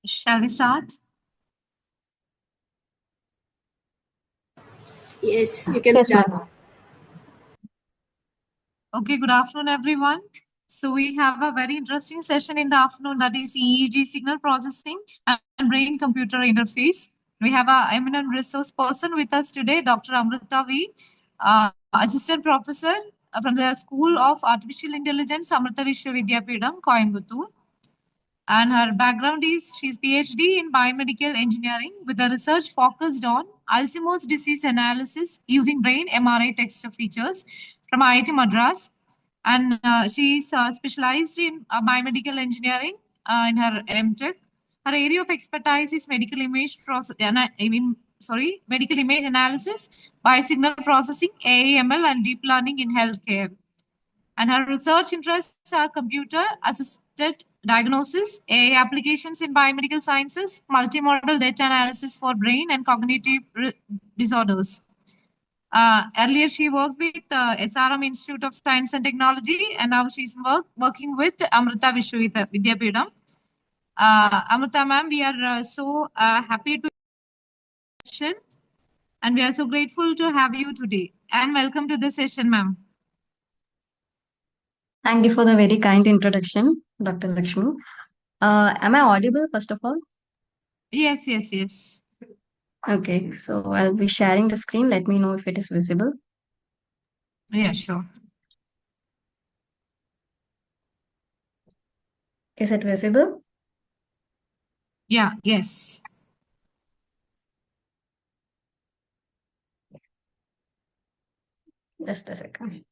Shall we start? Yes, you can Yes, start. ma'am. Okay, good afternoon, everyone. So we have a very interesting session in the afternoon, that is EEG signal processing and brain-computer interface. We have a eminent resource person with us today, Dr. Amrutha V, assistant professor from the School of Artificial Intelligence, Amrutha Vishwavidyapidam, Coimbatore. And her background is she's PhD in biomedical engineering with a research focused on Alzheimer's disease analysis using brain MRI texture features from IIT Madras. And she's specialized in biomedical engineering in her MTech. Her area of expertise is medical image process. Medical image analysis, biosignal processing, AML, and deep learning in healthcare. And her research interests are computer assisted diagnosis, AI applications in biomedical sciences, multimodal data analysis for brain and cognitive disorders. Earlier, she worked with SRM Institute of Science and Technology, and now she's working with Amrutha Vishwavidyapidam. Amrutha ma'am, we are so happy to session, and we are so grateful to have you today. And welcome to the session, ma'am. Thank you for the very kind introduction, Dr. Lakshmi. Am I audible, first of all? Yes, yes, yes. Okay, so I'll be sharing the screen. Let me know if it is visible. Yeah, sure. Is it visible? Yeah, yes. Just a second.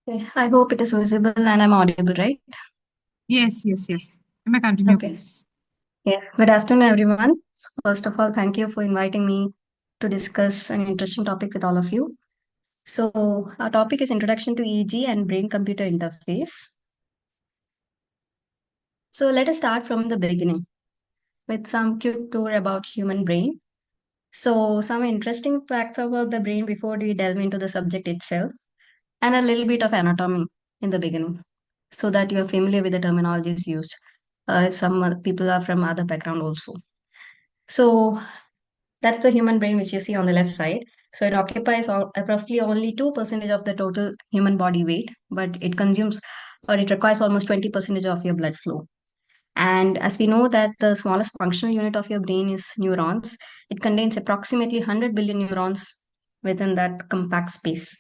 Okay, I hope it is visible and I'm audible, right? Yes, yes, yes. You may continue, Okay. please. Yes. Good afternoon, everyone. So first of all, thank you for inviting me to discuss an interesting topic with all of you. So our topic is Introduction to EEG and Brain-Computer Interface. So let us start from the beginning with some quick tour about human brain. So some interesting facts about the brain before we delve into the subject itself, and a little bit of anatomy in the beginning, so that you are familiar with the terminologies used. If some people are from other background also. So that's the human brain which you see on the left side. So it occupies roughly only 2% of the total human body weight, but it consumes or it requires almost 20% of your blood flow. And as we know that the smallest functional unit of your brain is neurons, it contains approximately 100 billion neurons within that compact space.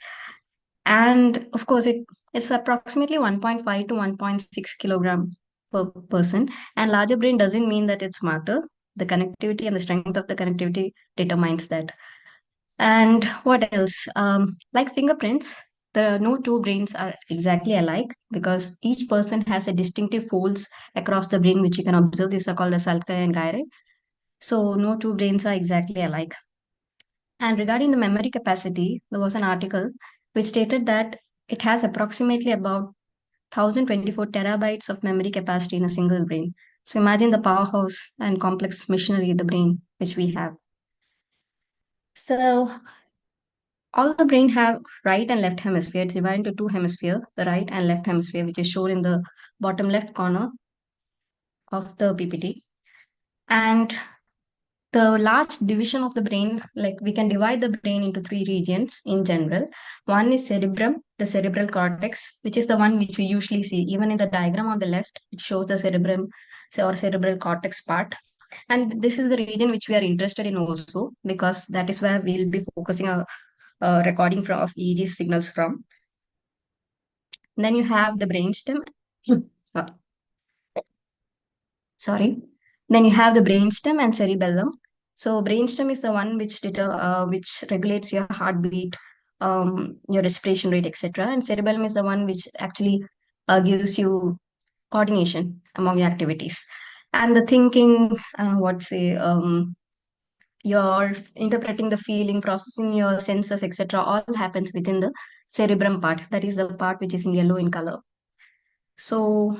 And of course, it's approximately 1.5 to 1.6 kilogram per person. And larger brain doesn't mean that it's smarter. The connectivity and the strength of the connectivity determines that. And what else? Like fingerprints, no two brains are exactly alike because each person has a distinctive folds across the brain, which you can observe. These are called the sulci and gyri. So no two brains are exactly alike. And regarding the memory capacity, there was an article which stated that it has approximately about 1024 terabytes of memory capacity in a single brain. So imagine the powerhouse and complex machinery, the brain, which we have. So all the brain have right and left hemisphere. It's divided into two hemisphere, the right and left hemisphere, which is shown in the bottom left corner of the PPT. And the large division of the brain, like we can divide the brain into three regions in general. One is cerebrum, the cerebral cortex, which is the one which we usually see. Even in the diagram on the left, it shows the cerebrum or cerebral cortex part. And this is the region which we are interested in also, because that is where we'll be focusing our recording from of EEG signals from. Then you have the brainstem. Sorry. Then you have the brainstem and cerebellum. So brainstem is the one which regulates your heartbeat, your respiration rate, etc. And cerebellum is the one which actually gives you coordination among your activities. And the thinking, what say, your interpreting the feeling, processing your senses, etc., all happens within the cerebrum part. That is the part which is in yellow in color. So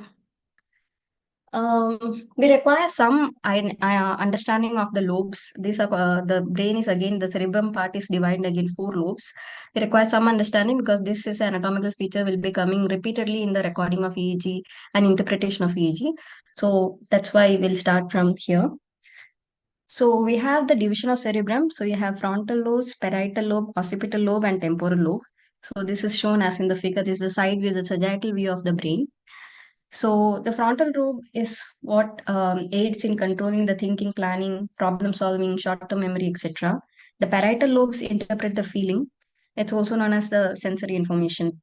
we require some understanding of the lobes. These are the brain is again the cerebrum part is divided again four lobes. We require some understanding because this is an anatomical feature will be coming repeatedly in the recording of EEG and interpretation of EEG. So that's why we'll start from here. So we have the division of cerebrum. So you have frontal lobes, parietal lobe, occipital lobe, and temporal lobe. So this is shown as in the figure. This is the side view, the sagittal view of the brain. So the frontal lobe is what aids in controlling the thinking, planning, problem solving, short-term memory, etc. The parietal lobes interpret the feeling. It's also known as the sensory information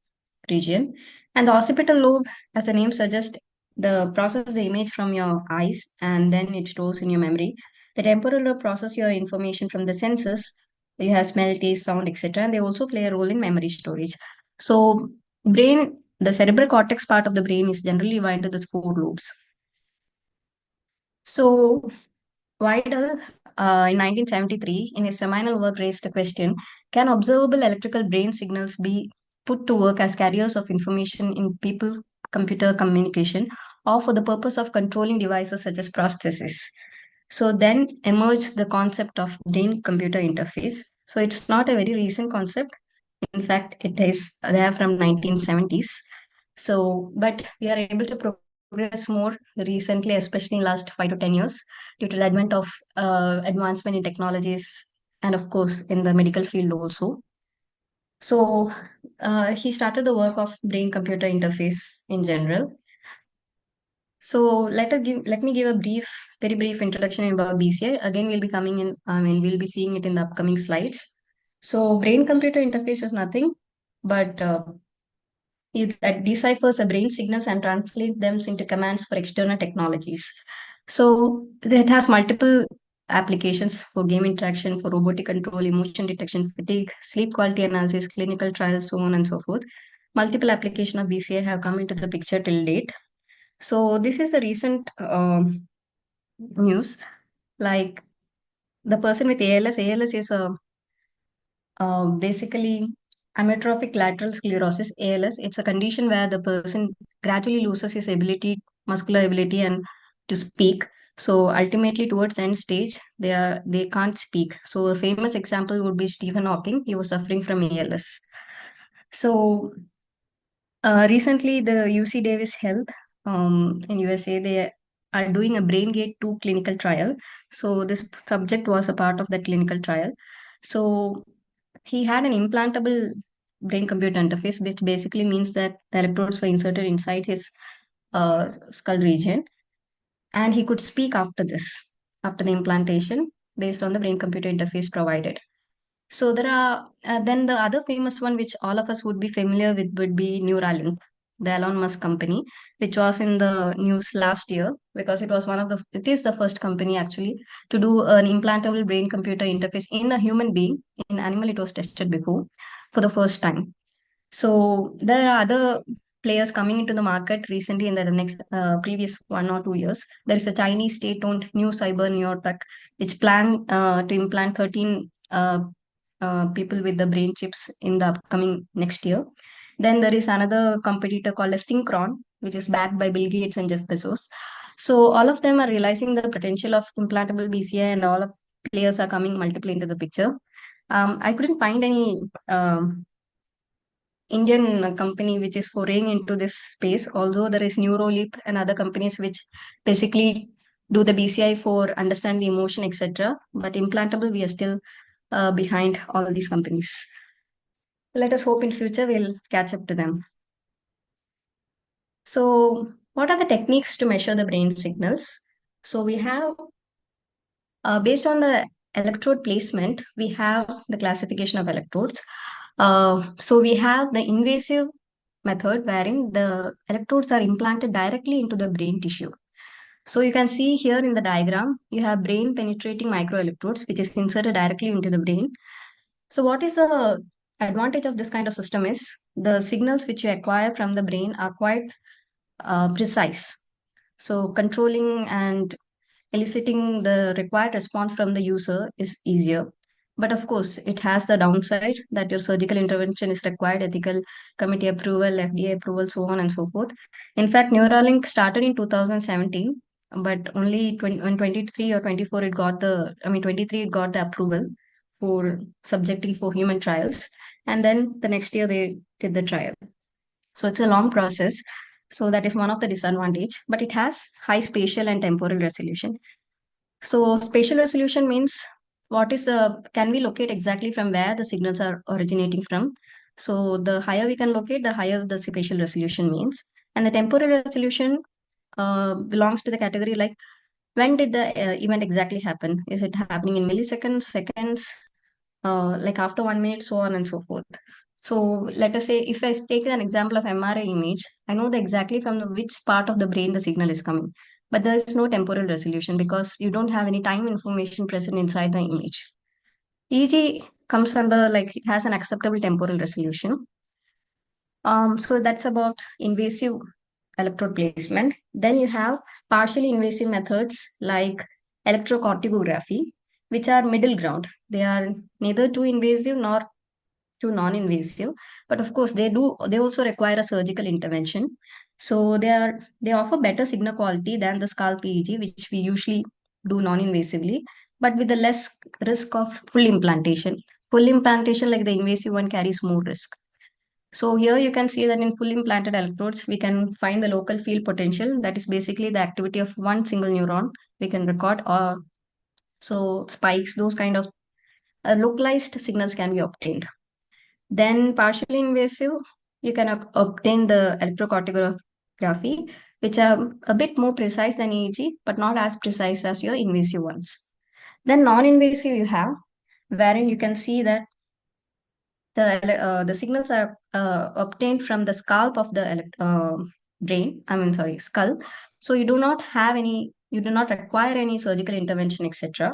region. And the occipital lobe, as the name suggests, the process the image from your eyes and then it stores in your memory. The temporal lobe process your information from the senses. You have smell, taste, sound, etc. And they also play a role in memory storage. So brain, the cerebral cortex part of the brain is generally divided into the four lobes. So why does in 1973, in his seminal work, raised a question: can observable electrical brain signals be put to work as carriers of information in people-computer communication, or for the purpose of controlling devices such as prostheses? So then emerged the concept of brain-computer interface. So it's not a very recent concept. In fact, it is there from 1970s. So, but we are able to progress more recently, especially in last 5 to 10 years, due to the advent of advancement in technologies and, of course, in the medical field also. So, he started the work of brain-computer interface in general. So let me give a very brief introduction about BCI. Again, we'll be coming in. I mean, we'll be seeing it in the upcoming slides. So brain-computer interface is nothing but it that deciphers the brain signals and translates them into commands for external technologies. So it has multiple applications for game interaction, for robotic control, emotion detection, fatigue, sleep quality analysis, clinical trials, so on and so forth. Multiple application of BCI have come into the picture till date. So this is a recent news. Like the person with ALS is a basically amyotrophic lateral sclerosis, ALS. It's a condition where the person gradually loses his ability, muscular ability, and to speak. So ultimately, towards the end stage, they can't speak. So a famous example would be Stephen Hawking. He was suffering from ALS. So recently, the UC Davis Health in USA, they are doing a BrainGate 2 clinical trial. So this subject was a part of that clinical trial. So he had an implantable brain computer interface, which basically means that the electrodes were inserted inside his skull region, and he could speak after the implantation, based on the brain computer interface provided. So there are then the other famous one, which all of us would be familiar with, would be Neuralink, the Elon Musk company, which was in the news last year because it is the first company actually to do an implantable brain computer interface in a human being. In animal, it was tested before for the first time. So there are other players coming into the market recently in the next previous 1 or 2 years. There is a Chinese state-owned new cyber neurotech which plan to implant 13 people with the brain chips in the upcoming next year. Then there is another competitor called a Synchron, which is backed by Bill Gates and Jeff Bezos. So all of them are realizing the potential of implantable BCI, and all of players are coming multiple into the picture. I couldn't find any Indian company which is foraying into this space, although there is Neuroleap and other companies which basically do the BCI for understand the emotion, etc. But implantable, we are still behind all these companies. Let us hope in future we'll catch up to them. So, what are the techniques to measure the brain signals? So, we have, based on the electrode placement, we have the classification of electrodes. So, we have the invasive method wherein the electrodes are implanted directly into the brain tissue. So you can see here in the diagram, you have brain penetrating microelectrodes, which is inserted directly into the brain. So what is the advantage of this kind of system is the signals which you acquire from the brain are quite precise. So controlling and eliciting the required response from the user is easier. But of course, it has the downside that your surgical intervention is required, ethical committee approval, FDA approval, so on and so forth. In fact, Neuralink started in 2017, but only 23 or 24 it got the, I mean 23 it got the approval for subjecting for human trials, and then the next year they did the trial. So it's a long process. So that is one of the disadvantage, but it has high spatial and temporal resolution. So spatial resolution means what is the, can we locate exactly from where the signals are originating from? So the higher we can locate, the higher the spatial resolution means. And the temporal resolution belongs to the category like when did the event exactly happen? Is it happening in milliseconds, seconds, like after 1 minute, so on and so forth. So let us say if I take an example of MRI image, I know the exactly from the which part of the brain the signal is coming. But there is no temporal resolution because you don't have any time information present inside the image. EEG comes under like it has an acceptable temporal resolution. So that's about invasive electrode placement. Then you have partially invasive methods like electrocorticography, which are middle ground. They are neither too invasive nor too non-invasive, but of course they also require a surgical intervention. So they offer better signal quality than the scalp EEG, which we usually do non-invasively, but with the less risk of full implantation. Full implantation, like the invasive one, carries more risk. So here you can see that in fully implanted electrodes, we can find the local field potential. That is basically the activity of one single neuron. We can record, or so spikes, those kind of localized signals can be obtained. Then partially invasive, you can obtain the electrocardiography, which are a bit more precise than EEG, but not as precise as your invasive ones. Then non-invasive you have, wherein you can see that the signals are obtained from the scalp of the brain. I mean, sorry, skull. So you do not have any, you do not require any surgical intervention, etc.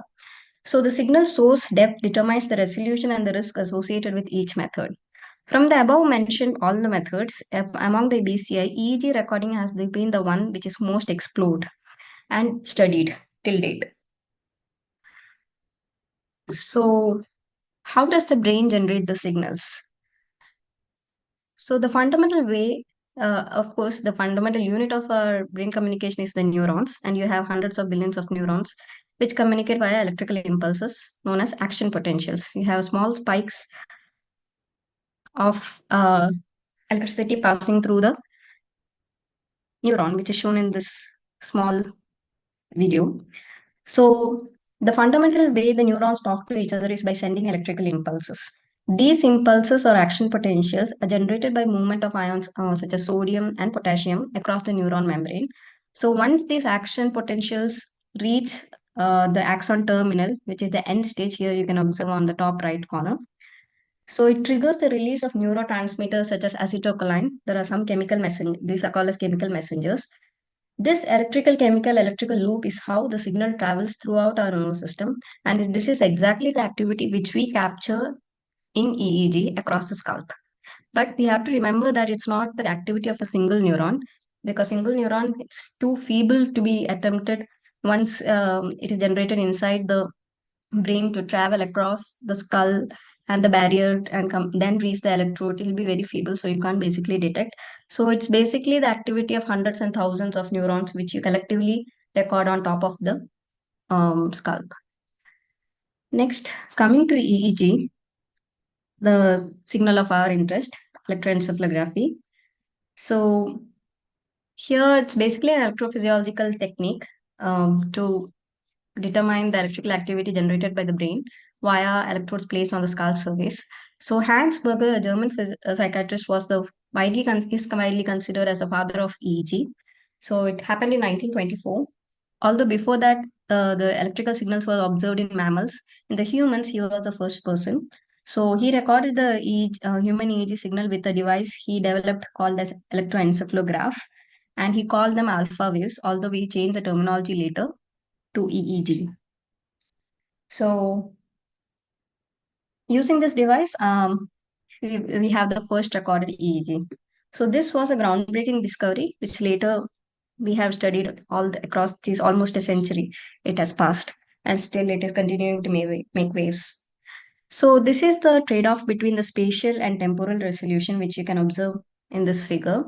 So the signal source depth determines the resolution and the risk associated with each method. From the above mentioned all the methods, among the BCI, EEG recording has been the one which is most explored and studied till date. So how does the brain generate the signals? So the fundamental way, of course, the fundamental unit of our brain communication is the neurons, and you have hundreds of billions of neurons which communicate via electrical impulses known as action potentials. You have small spikes of electricity passing through the neuron, which is shown in this small video. So the fundamental way the neurons talk to each other is by sending electrical impulses. These impulses or action potentials are generated by movement of ions such as sodium and potassium across the neuron membrane. So once these action potentials reach the axon terminal, which is the end stage, here you can observe on the top right corner. So it triggers the release of neurotransmitters such as acetylcholine. There are some chemical messengers, these are called as chemical messengers. This electrical loop is how the signal travels throughout our nervous system, and this is exactly the activity which we capture in EEG across the scalp. But we have to remember that it's not the activity of a single neuron, because single neuron it's too feeble to be attempted once it is generated inside the brain to travel across the skull and the barrier and then reach the electrode. It will be very feeble, so you can't basically detect. So it's basically the activity of hundreds and thousands of neurons which you collectively record on top of the scalp. Next, coming to EEG, the signal of our interest, electroencephalography. So here it's basically an electrophysiological technique to determine the electrical activity generated by the brain via electrodes placed on the scalp surface. So Hans Berger, a German psychiatrist, was the is widely considered as the father of EEG. So it happened in 1924. Although before that, the electrical signals were observed in mammals, in the humans, he was the first person. So he recorded the human EEG signal with a device he developed called as electroencephalograph. and he called them alpha waves, although we changed the terminology later to EEG. So using this device, we have the first recorded EEG. So this was a groundbreaking discovery, which later we have studied across this almost a century. It has passed, and still it is continuing to make waves. So this is the trade-off between the spatial and temporal resolution, which you can observe in this figure.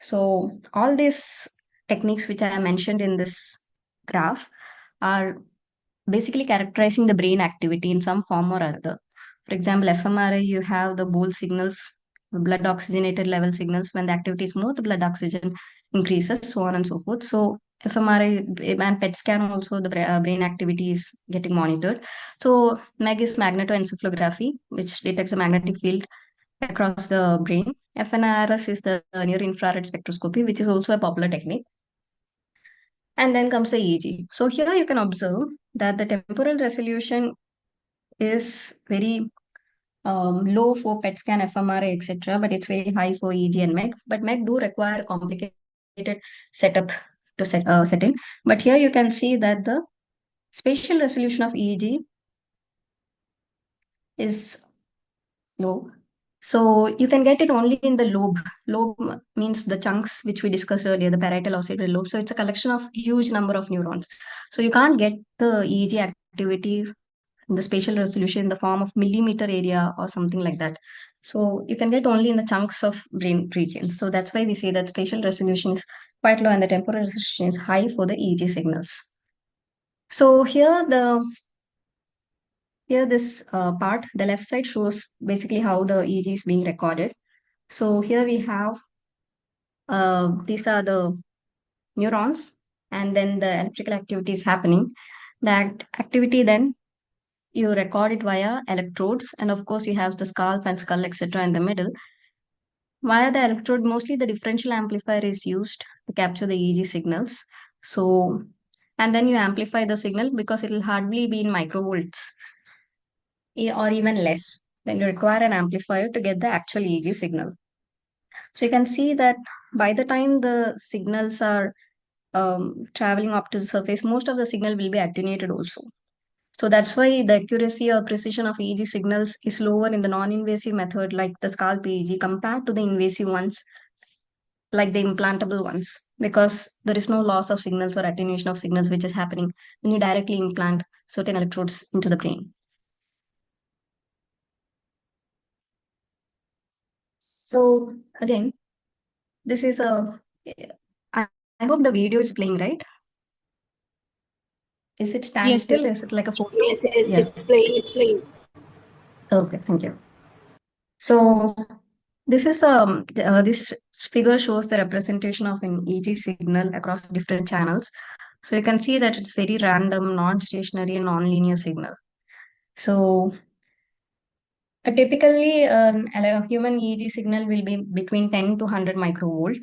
So all these techniques which I mentioned in this graph are basically characterizing the brain activity in some form or other. For example, fMRI, you have the bold signals, blood oxygenated level signals. When the activity is more, the blood oxygen increases, so on and so forth. So fMRI and PET scan also, the brain activity is getting monitored. So MEG is magnetoencephalography, which detects a magnetic field across the brain. FNIRS is the near infrared spectroscopy, which is also a popular technique. And then comes the EEG. So here you can observe that the temporal resolution is very low for PET scan, fMRI, etc., but it's very high for EEG and MEG. But MEG do require complicated setup to set in. But here you can see that the spatial resolution of EEG is low. So you can get it only in the lobe. Lobe means the chunks which we discussed earlier, the parietal occipital lobe. So it's a collection of huge number of neurons. So you can't get the EEG activity, the spatial resolution in the form of millimeter area or something like that. So you can get only in the chunks of brain regions. So that's why we say that spatial resolution is quite low and the temporal resolution is high for the EEG signals. So here this part, the left side shows basically how the EEG is being recorded. So here we have these are the neurons, and then the electrical activity is happening. That activity then you record it via electrodes, and of course you have the scalp and skull etc. in the middle. Via the electrode, mostly the differential amplifier is used to capture the EEG signals. So, and then you amplify the signal because it will hardly be in microvolts or even less. Then you require an amplifier to get the actual EEG signal. So you can see that by the time the signals are traveling up to the surface, most of the signal will be attenuated also. So that's why the accuracy or precision of EEG signals is lower in the non-invasive method like the scalp EEG compared to the invasive ones like the implantable ones, because there is no loss of signals or attenuation of signals which is happening when you directly implant certain electrodes into the brain. So again, this is a I, I hope the video is playing, right? Is it Yes, standstill? yes. Is it like a photo? Yes, yes, Yeah. it's playing, it's playing. Okay, thank you. So this figure shows the representation of an EEG signal across different channels. So you can see that it's very random, non-stationary, and non-linear signal. So typically, a human EEG signal will be between 10 to 100 microvolt,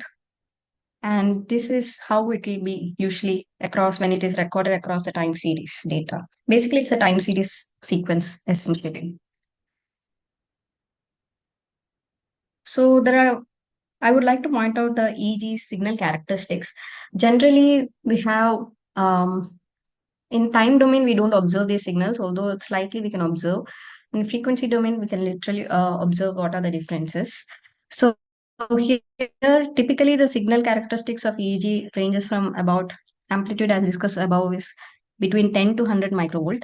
and this is how it will be usually across when it is recorded across the time series data. Basically, it's a time series sequence essentially. So I would like to point out the EEG signal characteristics. Generally, we have in time domain, we don't observe these signals, although slightly we can observe. In frequency domain, we can literally observe what are the differences. So here, typically the signal characteristics of EEG ranges from about amplitude as discussed above is between 10 to 100 microvolt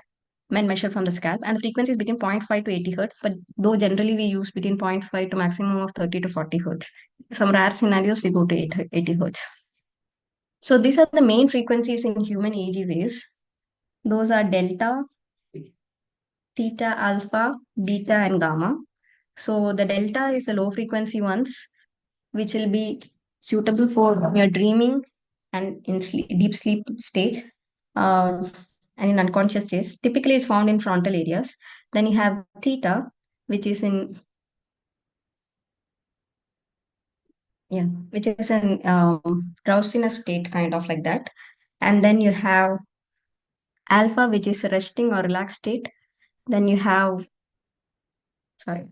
when measured from the scalp, and the frequency is between 0.5 to 80 hertz, but though generally we use between 0.5 to maximum of 30 to 40 hertz. Some rare scenarios we go to 80 hertz. So these are the main frequencies in human EEG waves. Those are delta, theta, alpha, beta, and gamma. So the delta is the low frequency ones, which will be suitable for your dreaming and in deep sleep stage, and in unconscious stage. Typically, it's found in frontal areas. Then you have theta, which is in yeah, which is in drowsiness state, kind of like that. And then you have alpha, which is a resting or relaxed state. Then you have sorry.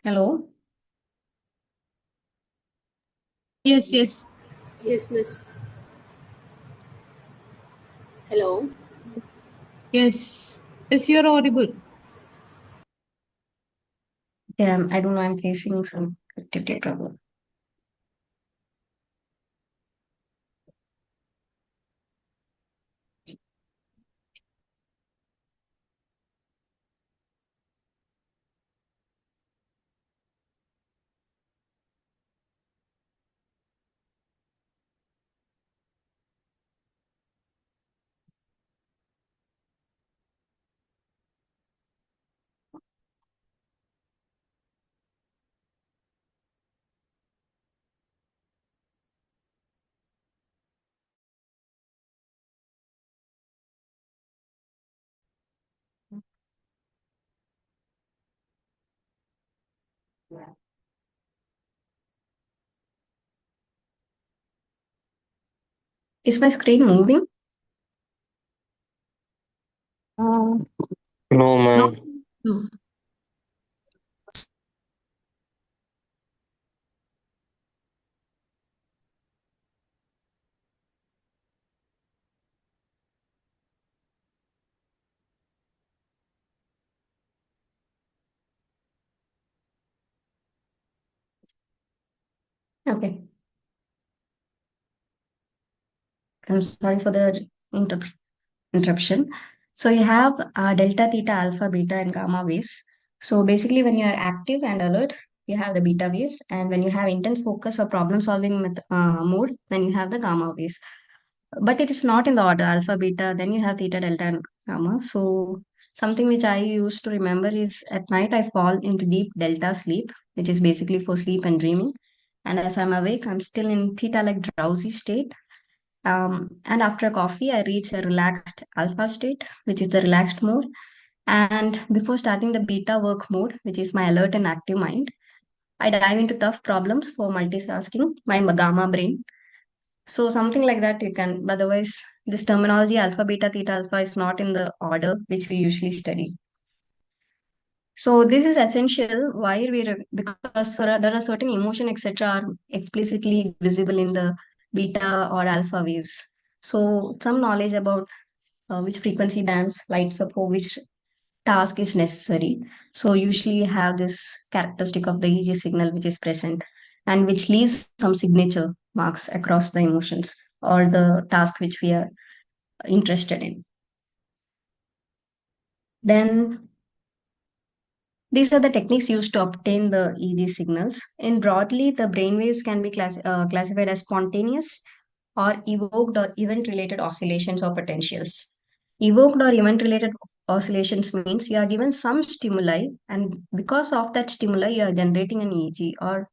Hello. Yes, yes, Yes, miss. Hello. yes. Is you're audible? Yeah, I don't know. I'm facing some connectivity problem. Is my screen moving? Uh, No, Not. ma'am. No. Okay. I'm sorry for the interruption. So you have delta, theta, alpha, beta, and gamma waves. So basically, when you are active and alert, you have the beta waves, and when you have intense focus or problem solving mode, then you have the gamma waves. But it is not in the order alpha, beta, then you have theta, delta, and gamma. So something which I used to remember is at night I fall into deep delta sleep, which is basically for sleep and dreaming. And as I'm awake, I'm still in theta like drowsy state. And after coffee, I reach a relaxed alpha state, which is the relaxed mode. And before starting the beta work mode, which is my alert and active mind, I dive into tough problems for multitasking, my gamma brain. So something like that you can, but otherwise, this terminology alpha, beta, theta, alpha is not in the order which we usually study. So this is essential. Why because there are certain emotion etc. are explicitly visible in the beta or alpha waves. So some knowledge about which frequency bands lights up for which task is necessary. So usually you have this characteristic of the EEG signal which is present and which leaves some signature marks across the emotions or the task which we are interested in. Then these are the techniques used to obtain the EEG signals. In broadly, the brain waves can be classified as spontaneous or evoked or event-related oscillations or potentials. Evoked or event-related oscillations means you are given some stimuli, and because of that stimuli, you are generating an EEG, or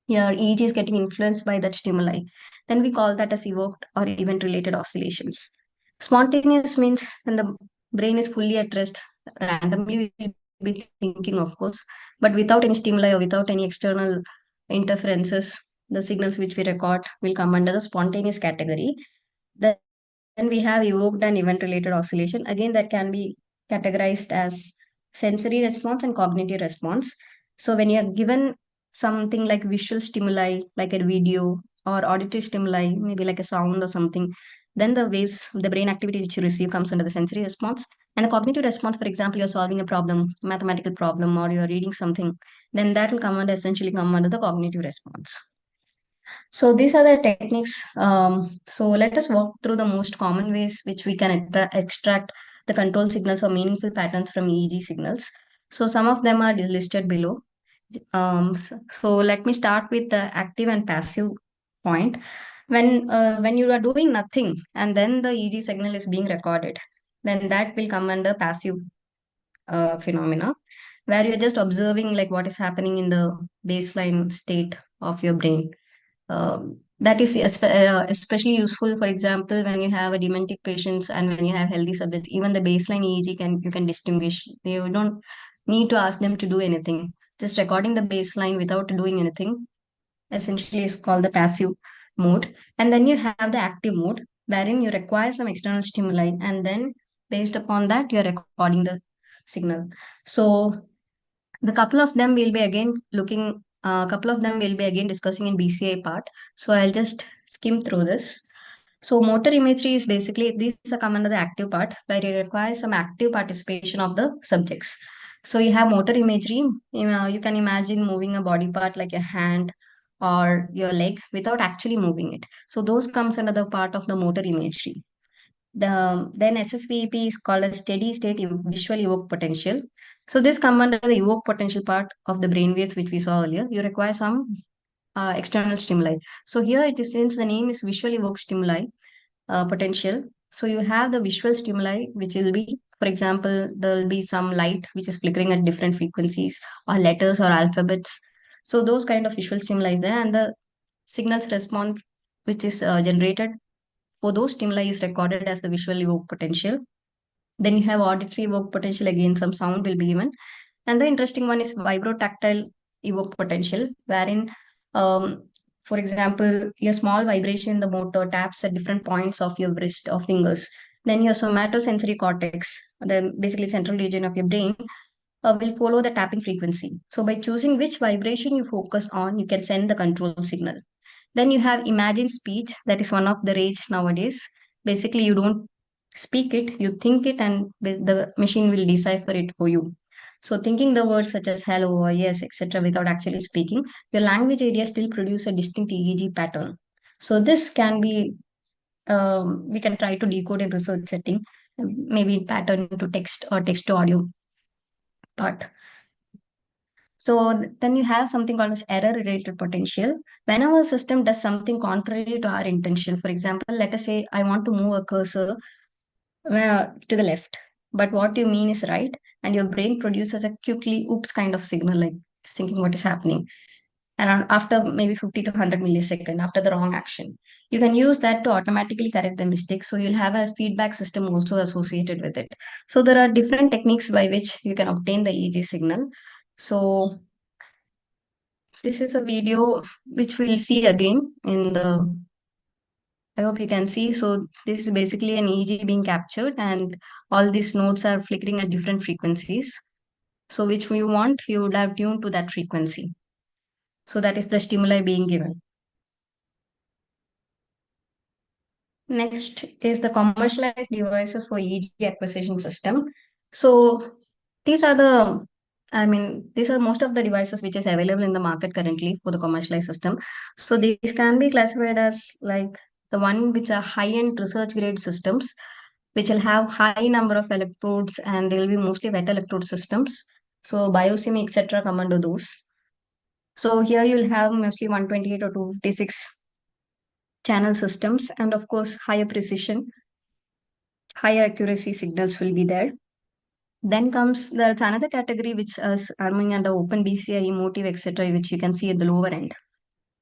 your EEG is getting influenced by that stimuli. Then we call that as evoked or event-related oscillations. Spontaneous means when the brain is fully at rest, randomly we'll be thinking, of course, but without any stimuli or without any external interferences, the signals which we record will come under the spontaneous category. Then we have evoked and event related oscillation. Again, that can be categorized as sensory response and cognitive response. So when you are given something like visual stimuli, like a video, or auditory stimuli, maybe like a sound or something, then the waves, the brain activity which you receive comes under the sensory response. And a cognitive response, for example, you're solving a problem, mathematical problem, or you're reading something, then that will come under essentially come under the cognitive response. So these are the techniques. So let us walk through the most common ways which we can extract the control signals or meaningful patterns from EEG signals. So some of them are listed below. So let me start with the active and passive point. When you are doing nothing and then the EEG signal is being recorded, then that will come under passive phenomena, where you're just observing like what is happening in the baseline state of your brain. That is especially useful, for example, when you have a dementic patients and when you have healthy subjects. Even the baseline EEG can you can distinguish. You don't need to ask them to do anything. Just recording the baseline without doing anything essentially is called the passive mode. And then you have the active mode, wherein you require some external stimuli, and then based upon that, you're recording the signal. So The couple of them will be again looking, couple of them will be again discussing in BCI part. So I'll just skim through this. So motor imagery is basically, these are come under the active part where it requires some active participation of the subjects. So you have motor imagery. You can imagine moving a body part like your hand or your leg without actually moving it. So those comes under the part of the motor imagery. Then SSVP is called a steady state visual evoked potential. So this comes under the evoked potential part of the brain waves which we saw earlier. You require some external stimuli. So here it is, since the name is visual evoked stimuli potential. So you have the visual stimuli, which will be, for example, there will be some light which is flickering at different frequencies, or letters or alphabets. So those kind of visual stimuli is there, and the signals response which is generated for those stimuli is recorded as the visual evoked potential. Then you have auditory evoked potential. Again, some sound will be given. And the interesting one is vibrotactile evoked potential, wherein, for example, your small vibration in the motor taps at different points of your wrist or fingers. Then your somatosensory cortex, the basically central region of your brain, will follow the tapping frequency. So by choosing which vibration you focus on, you can send the control signal. Then you have imagine speech, that is one of the rage nowadays. Basically, you don't speak it, you think it, and the machine will decipher it for you. So thinking the words such as hello or yes, etc., without actually speaking, your language area still produce a distinct EEG pattern. So this can be, we can try to decode in research setting, maybe pattern to text or text to audio part. So then you have something called as error related potential. Whenever a system does something contrary to our intention, for example, let us say I want to move a cursor to the left, but what you mean is right, and your brain produces a quickly oops kind of signal, like thinking what is happening. And after maybe 50 to 100 millisecond after the wrong action, you can use that to automatically correct the mistake. So you'll have a feedback system also associated with it. So there are different techniques by which you can obtain the EEG signal. So this is a video which we'll see again in the, I hope you can see. So this is basically an EEG being captured, and all these nodes are flickering at different frequencies. So which we want, you would have tuned to that frequency. So that is the stimuli being given. Next is the commercialized devices for EEG acquisition system. So these are the, I mean, these are most of the devices which is available in the market currently for the commercialized system. So these can be classified as like the one which are high-end research grade systems, which will have high number of electrodes, and they will be mostly wet electrode systems. So biosimi, etc. come under those. So here you'll have mostly 128 or 256 channel systems, and of course higher precision, higher accuracy signals will be there. Then comes, there's another category which is coming under open BCI, emotive, etc., which you can see at the lower end.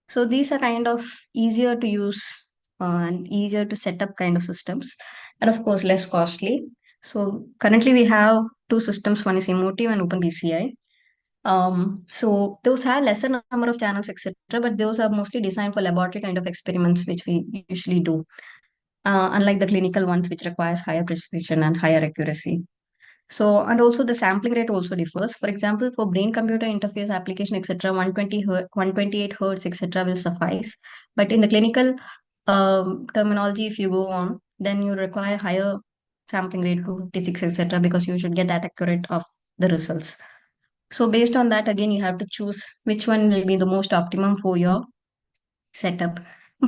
So these are kind of easier to use and easier to set up kind of systems, and of course less costly. So currently we have two systems, one is emotive and open BCI. So those have lesser number of channels, etc., but those are mostly designed for laboratory kind of experiments, which we usually do, unlike the clinical ones, which requires higher precision and higher accuracy. So, and also the sampling rate also differs. For example, for brain-computer interface application, etc., 120 hertz, 128 hertz, etc., will suffice. But in the clinical terminology, if you go on, then you require higher sampling rate, 256, etc., because you should get that accurate of the results. So based on that, again, you have to choose which one will be the most optimum for your setup.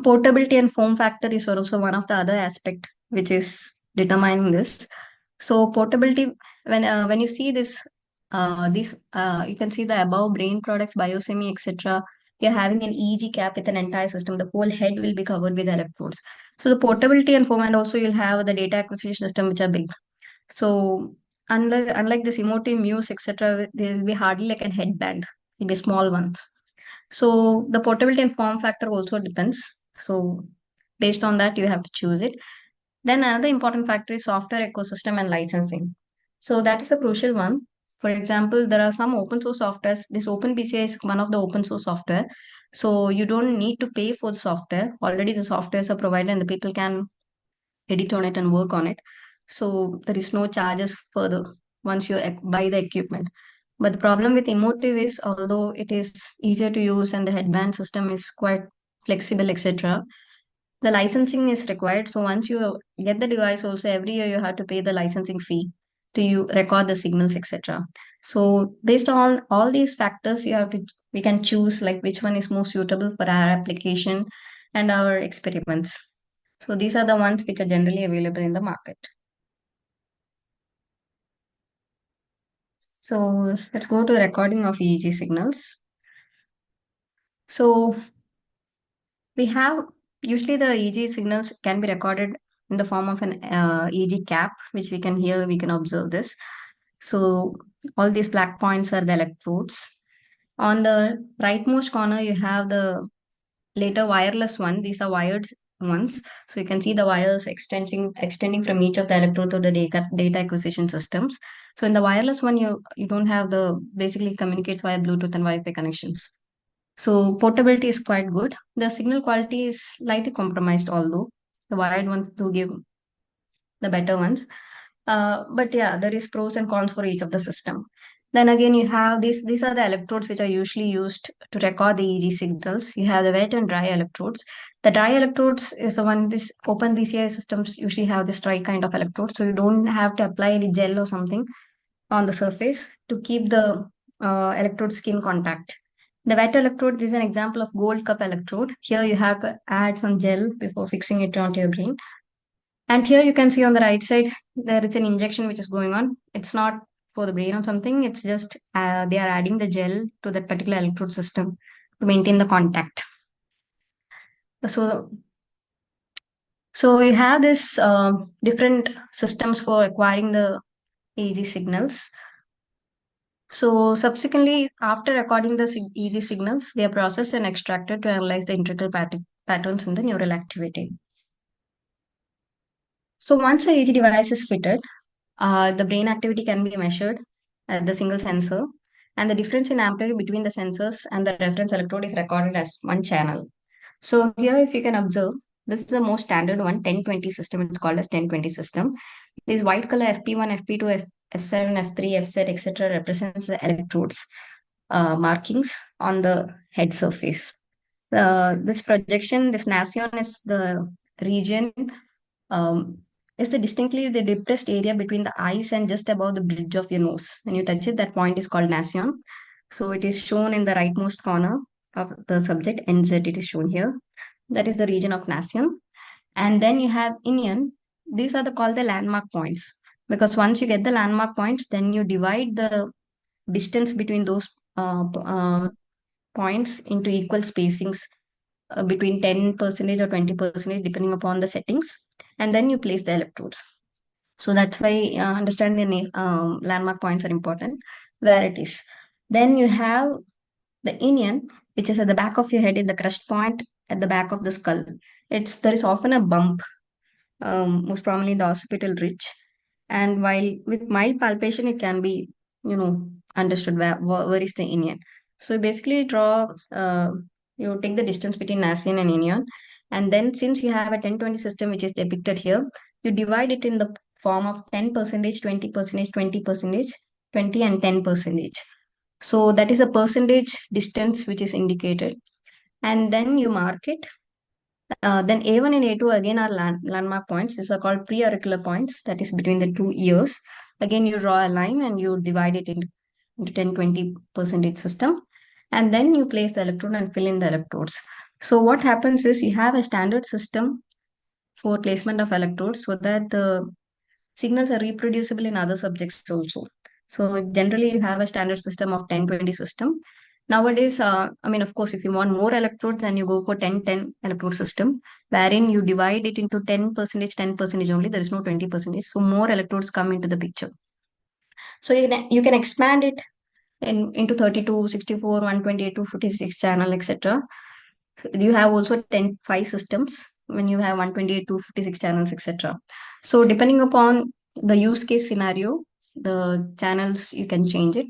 Portability and form factor is also one of the other aspect which is determining this. So portability, when you see this, you can see the above brain products, biosemi, etc. You're having an EEG cap with an entire system. The whole head will be covered with electrodes. So the portability and form, and also you'll have the data acquisition system which are big. So unlike this emotive muse, etc., there will be hardly like a headband. It'll be small ones. So the portability and form factor also depends. So based on that, you have to choose it. Then another important factor is software ecosystem and licensing. So that is a crucial one. For example, there are some open source softwares. This OpenBCI is one of the open source software. So you don't need to pay for the software. Already the softwares are provided and the people can edit on it and work on it. So there is no charges further once you buy the equipment. But the problem with emotive is, although it is easier to use and the headband system is quite flexible, etc., the licensing is required. So once you get the device, also every year you have to pay the licensing fee to you record the signals, etc. So based on all these factors, we can choose like which one is most suitable for our application and our experiments. So these are the ones which are generally available in the market. So let's go to recording of EEG signals. So we have usually the EEG signals can be recorded in the form of an EEG cap, which we can hear, we can observe this. So all these black points are the electrodes. On the rightmost corner, you have the later wireless one. These are wired ones. So you can see the wires extending from each of the electrode to the data acquisition systems. So in the wireless one, you don't have the basically communicates via Bluetooth and Wi-Fi connections. So portability is quite good. The signal quality is slightly compromised, although the wired ones do give the better ones. But yeah, there is pros and cons for each of the system. Then again, you have these are the electrodes which are usually used to record the EEG signals. You have the wet and dry electrodes. The dry electrodes is the one, this open BCI systems usually have this dry kind of electrode. So you don't have to apply any gel or something on the surface to keep the electrode skin contact. The wet electrode is an example of gold cup electrode. Here you have to add some gel before fixing it onto your brain. And here you can see on the right side, there is an injection which is going on. It's not for the brain or something. It's just they are adding the gel to that particular electrode system to maintain the contact. So, so we have this different systems for acquiring the EEG signals. So subsequently, after recording the EEG signals, they are processed and extracted to analyze the integral patterns in the neural activity. So once the EEG device is fitted, the brain activity can be measured at the single sensor, and the difference in amplitude between the sensors and the reference electrode is recorded as one channel. So here, if you can observe, this is the most standard one, 1020 system. It's called as 1020 system. This white color FP1, FP2, F7, F3, FZ, etc. represents the electrodes markings on the head surface. This projection, this nasion is the region, um, is the distinctly the depressed area between the eyes and just above the bridge of your nose. When you touch it, that point is called nasion. So it is shown in the rightmost corner of the subject, NZ, it is shown here. That is the region of nasion. And then you have inion. These are called the landmark points. Because once you get the landmark points, then you divide the distance between those points into equal spacings between 10% or 20%, depending upon the settings. And then you place the electrodes. So that's why understanding the landmark points are important where it is. Then you have the inion, which is at the back of your head in the crest point at the back of the skull. There is often a bump, most probably in the occipital ridge. And while with mild palpation, it can be, understood where is the inion. So basically you take the distance between nasion and inion. And then since you have a 1020 system, which is depicted here, you divide it in the form of 10%, 20%, 20%, 20 and 10%. So that is a percentage distance which is indicated. And then you mark it. Then A1 and A2 again are landmark points. These are called pre-auricular points, that is between the two ears. Again, you draw a line and you divide it into 10-20% system. And then you place the electrode and fill in the electrodes. So what happens is you have a standard system for placement of electrodes so that the signals are reproducible in other subjects also. So generally you have a standard system of 10-20 system. Nowadays, of course, if you want more electrodes, then you go for 10-10 electrode system, wherein you divide it into 10%, 10% only. There is no 20%. So more electrodes come into the picture. So you can expand it into 32, 64, 128, 256 channel, etc. So you have also 5 systems when you have 128, 256 channels, etc. So depending upon the use case scenario, the channels you can change it.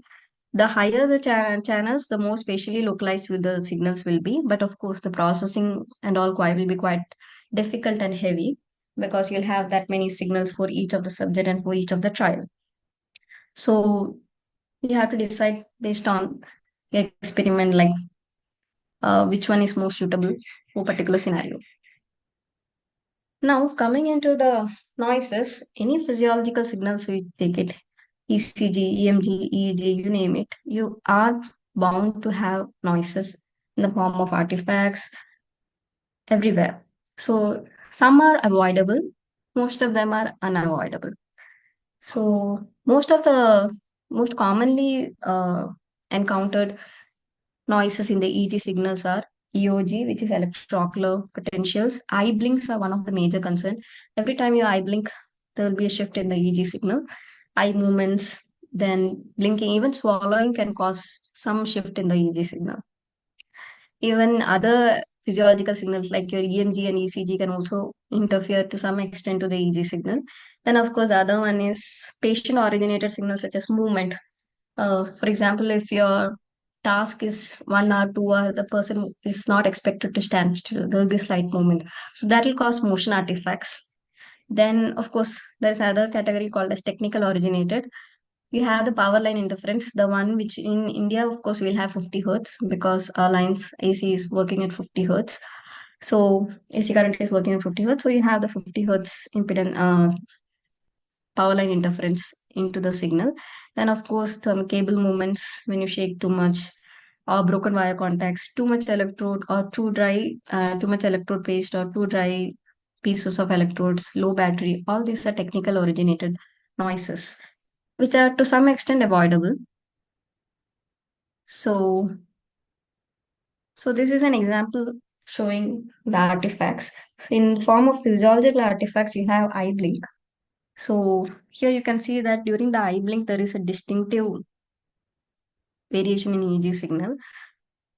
The higher the channels, the more spatially localized will the signals will be. But of course, the processing and all will be quite difficult and heavy because you'll have that many signals for each of the subject and for each of the trial. So You have to decide based on the experiment, like which one is most suitable for particular scenario. Now, coming into the noises, any physiological signals we take it, ECG, EMG, EEG, you name it, you are bound to have noises in the form of artifacts everywhere. So some are avoidable, most of them are unavoidable. So most commonly encountered noises in the EEG signals are EOG, which is electroocular potentials. Eye blinks are one of the major concern. Every time your eye blink, there will be a shift in the EEG signal. Eye movements, then blinking, even swallowing can cause some shift in the EEG signal. Even other physiological signals like your EMG and ECG can also interfere to some extent to the EEG signal. Then, of course, the other one is patient originated signals such as movement. For example, if your task is 1 hour, 2 hour, the person is not expected to stand still. There will be slight movement. So that will cause motion artifacts. Then, of course, there's another category called as technical originated. We have the power line interference, the one which in India, of course, we'll have 50 hertz because our lines AC is working at 50 hertz. So AC current is working at 50 hertz. So you have the 50 hertz impedance, power line interference into the signal. Then, of course, the cable movements when you shake too much, or broken wire contacts, too much electrode, or too much electrode paste, or too dry pieces of electrodes, low battery. All these are technical originated noises, which are to some extent avoidable. So, so this is an example showing the artifacts. So in form of physiological artifacts, you have eye blink. So here you can see that during the eye blink, there is a distinctive variation in EEG signal.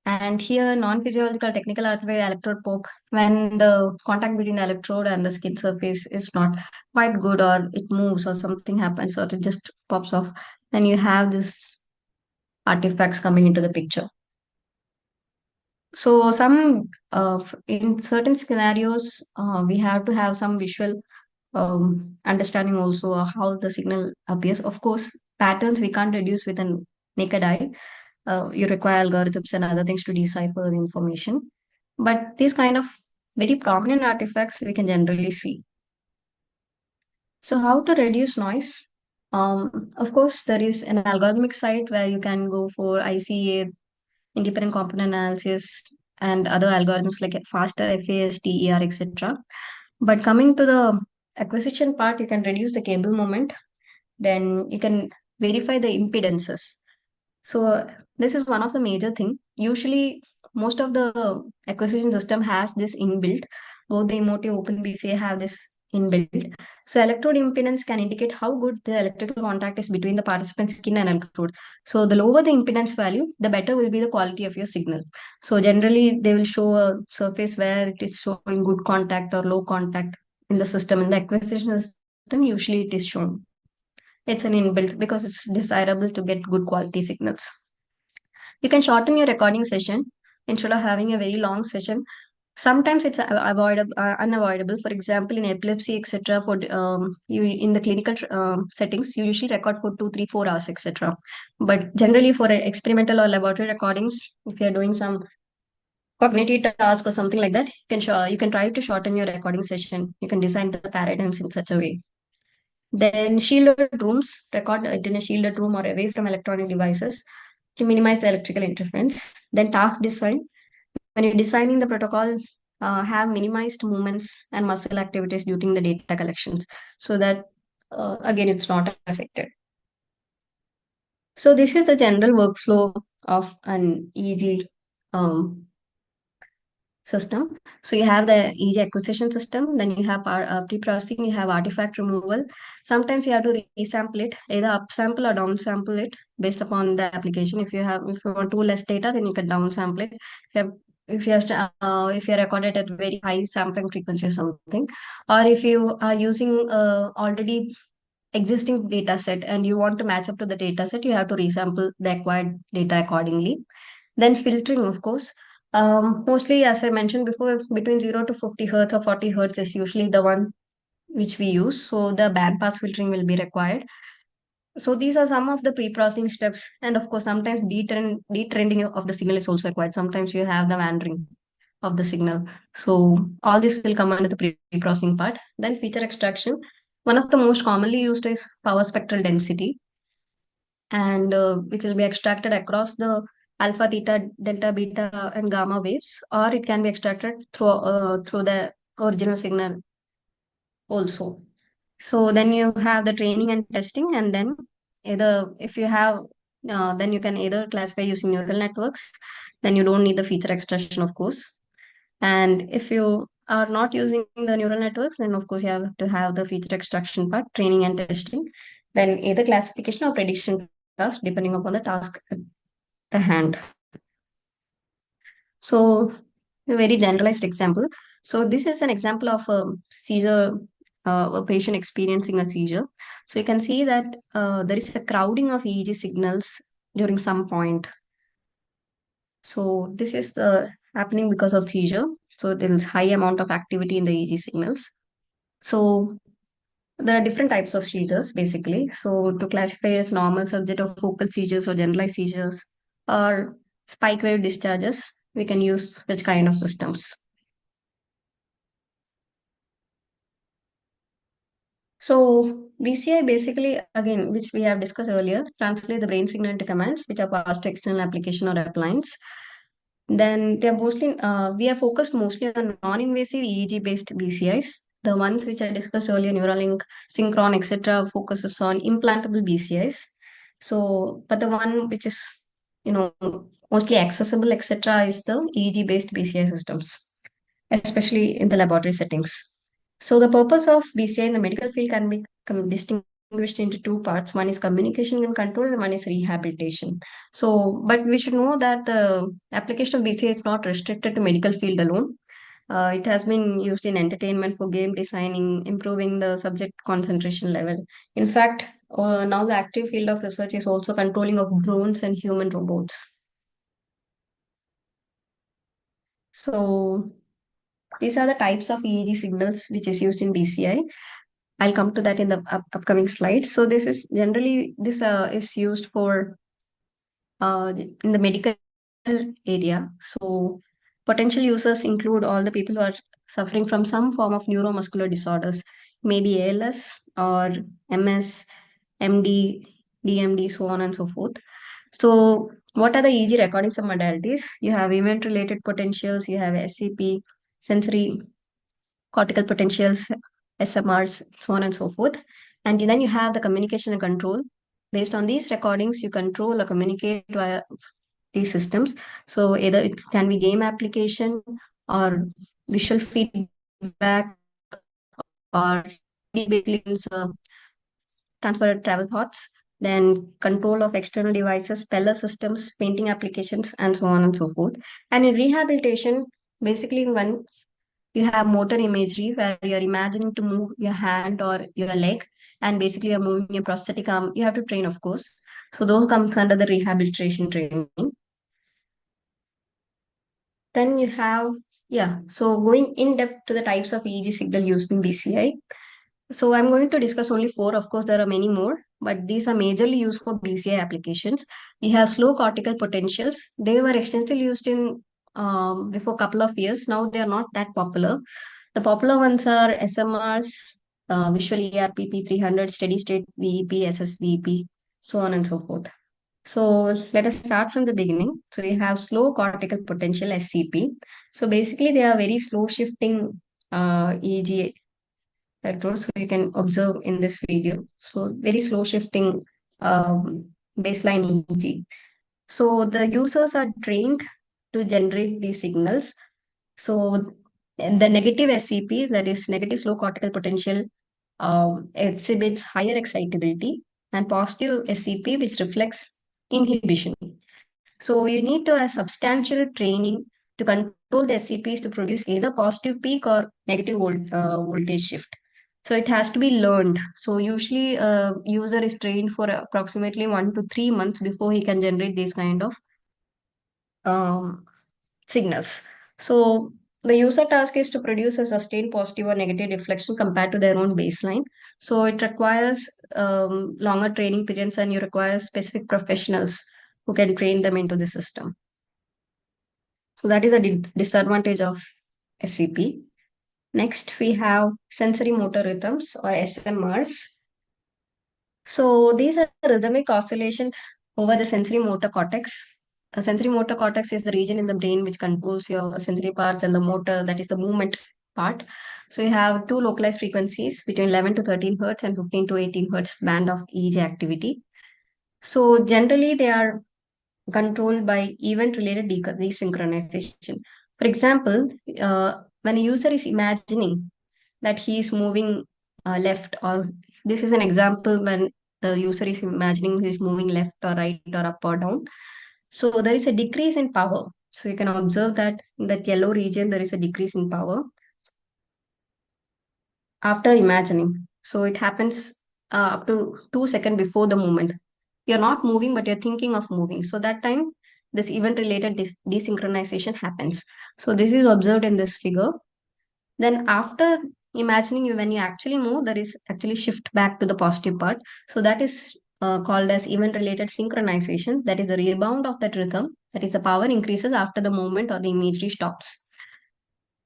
And here, non-physiological technical artifact electrode poke, when the contact between the electrode and the skin surface is not quite good, or it moves, or something happens, or it just pops off, then you have this artifacts coming into the picture. So in certain scenarios, we have to have some visual understanding also of how the signal appears. Of course, patterns we can't reduce with a naked eye. You require algorithms and other things to decipher the information. But these kind of very prominent artifacts we can generally see. So how to reduce noise? Of course, there is an algorithmic site where you can go for ICA, independent component analysis, and other algorithms like faster FAST, ER, etc. But coming to the acquisition part, you can reduce the cable moment. Then you can verify the impedances. So this is one of the major thing. Usually, most of the acquisition system has this inbuilt. Both the emotive OpenBCA have this inbuilt. So electrode impedance can indicate how good the electrical contact is between the participant's skin and electrode. So the lower the impedance value, the better will be the quality of your signal. So generally, they will show a surface where it is showing good contact or low contact in the system. In the acquisition system, usually it is shown. It's an inbuilt because it's desirable to get good quality signals. You can shorten your recording session instead of having a very long session. Sometimes it's unavoidable. For example, in epilepsy, etc. For you in the clinical settings, you usually record for 2, 3, 4 hours, etc. But generally, for experimental or laboratory recordings, if you're doing some cognitive task or something like that, you can try to shorten your recording session. You can design the paradigms in such a way. Then shielded rooms, record it in a shielded room or away from electronic devices to minimize the electrical interference. Then task design. When you're designing the protocol, have minimized movements and muscle activities during the data collections so that, again, it's not affected. So this is the general workflow of an EEG system. So you have the EEG acquisition system, then you have pre-processing, you have artifact removal. Sometimes you have to resample it, either upsample or downsample it based upon the application. If you want too less data, then you can downsample it. If you record it at very high sampling frequency or something, or if you are using already existing data set and you want to match up to the data set, you have to resample the acquired data accordingly. Then filtering, of course. Mostly, as I mentioned before, between 0 to 50 hertz or 40 hertz is usually the one which we use. So the bandpass filtering will be required. So these are some of the pre-processing steps, and of course, sometimes detrending of the signal is also required. Sometimes you have the wandering of the signal. So all this will come under the pre-processing part. Then feature extraction. One of the most commonly used is power spectral density, and which will be extracted across the alpha, theta, delta, beta, and gamma waves, or it can be extracted through the original signal also. So then you have the training and testing, and then either if you have, then you can either classify using neural networks. Then you don't need the feature extraction, of course. And if you are not using the neural networks, then of course you have to have the feature extraction part, training and testing. Then either classification or prediction task, depending upon the task at the hand. So a very generalized example. So this is an example of a seizure, a patient experiencing a seizure. So you can see that there is a crowding of EEG signals during some point. So this is the happening because of seizure. So there is high amount of activity in the EEG signals. So there are different types of seizures basically. So to classify as normal subject of focal seizures or generalized seizures or spike wave discharges, we can use such kind of systems. So BCI basically, again, which we have discussed earlier, translate the brain signal into commands which are passed to external application or appliance. Then they're mostly, we are focused mostly on non-invasive EEG based BCIs. The ones which I discussed earlier, Neuralink, Synchron, etc., focuses on implantable BCIs. So, but the one which is, you know, mostly accessible, etc., is the EEG based BCI systems, especially in the laboratory settings. So the purpose of BCI in the medical field can be distinguished into two parts. One is communication and control, and one is rehabilitation. So, but we should know that the application of BCI is not restricted to medical field alone. It has been used in entertainment for game designing, improving the subject concentration level. In fact, now the active field of research is also controlling of drones and human robots. So these are the types of EEG signals which is used in BCI. I'll come to that in the upcoming slides. So this is generally this is used for in the medical area. So potential users include all the people who are suffering from some form of neuromuscular disorders, maybe ALS or MS, MD, DMD, so on and so forth. So what are the EEG recordings of modalities? You have event-related potentials, you have SCP, sensory cortical potentials, SMRs, so on and so forth. And then you have the communication and control. Based on these recordings, you control or communicate via these systems. So either it can be game application or visual feedback or basically transferred travel thoughts, then control of external devices, speller systems, painting applications, and so on and so forth. And in rehabilitation, basically when you have motor imagery where you're imagining to move your hand or your leg, and basically you're moving your prosthetic arm. You have to train, of course. So those comes under the rehabilitation training. Then you have, yeah, so going in depth to the types of EEG signal used in BCI. So I'm going to discuss only four. Of course, there are many more, but these are majorly used for BCI applications. We have slow cortical potentials. They were extensively used in before a couple of years. Now they are not that popular. The popular ones are SMRs, Visual ERPP 300, Steady State VEP, SSVEP, so on and so forth. So let us start from the beginning. So we have slow cortical potential SCP. So basically they are very slow shifting EEG electrodes. So you can observe in this video. So very slow shifting baseline EEG. So the users are trained to generate these signals. So the negative SCP, that is negative slow cortical potential, exhibits higher excitability, and positive SCP, which reflects inhibition. So you need to have substantial training to control the SCPs to produce either positive peak or negative voltage shift. So it has to be learned. So usually a user is trained for approximately 1 to 3 months before he can generate these kind of um, signals. So The user task is to produce a sustained positive or negative reflection compared to their own baseline. So it requires longer training periods, and you require specific professionals who can train them into the system. So that is a disadvantage of SCP. Next, we have sensory motor rhythms or SMRs. So these are rhythmic oscillations over the sensory motor cortex. A sensory motor cortex is the region in the brain which controls your sensory parts, and the motor, that is the movement part. So you have two localized frequencies between 11 to 13 hertz and 15 to 18 hertz band of EEG activity. So generally they are controlled by event-related desynchronization. For example, when a user is imagining that he is moving left, or this is an example when the user is imagining he is moving left or right or up or down. So there is a decrease in power. So you can observe that in that yellow region there is a decrease in power after imagining. So it happens up to 2 seconds before the movement. You're not moving, but you're thinking of moving. So that time, this event related desynchronization happens. So this is observed in this figure. Then after imagining, when you actually move, there is actually shift back to the positive part. So that is called as event related synchronization. That is the rebound of that rhythm. That is the power increases after the movement or the imagery stops.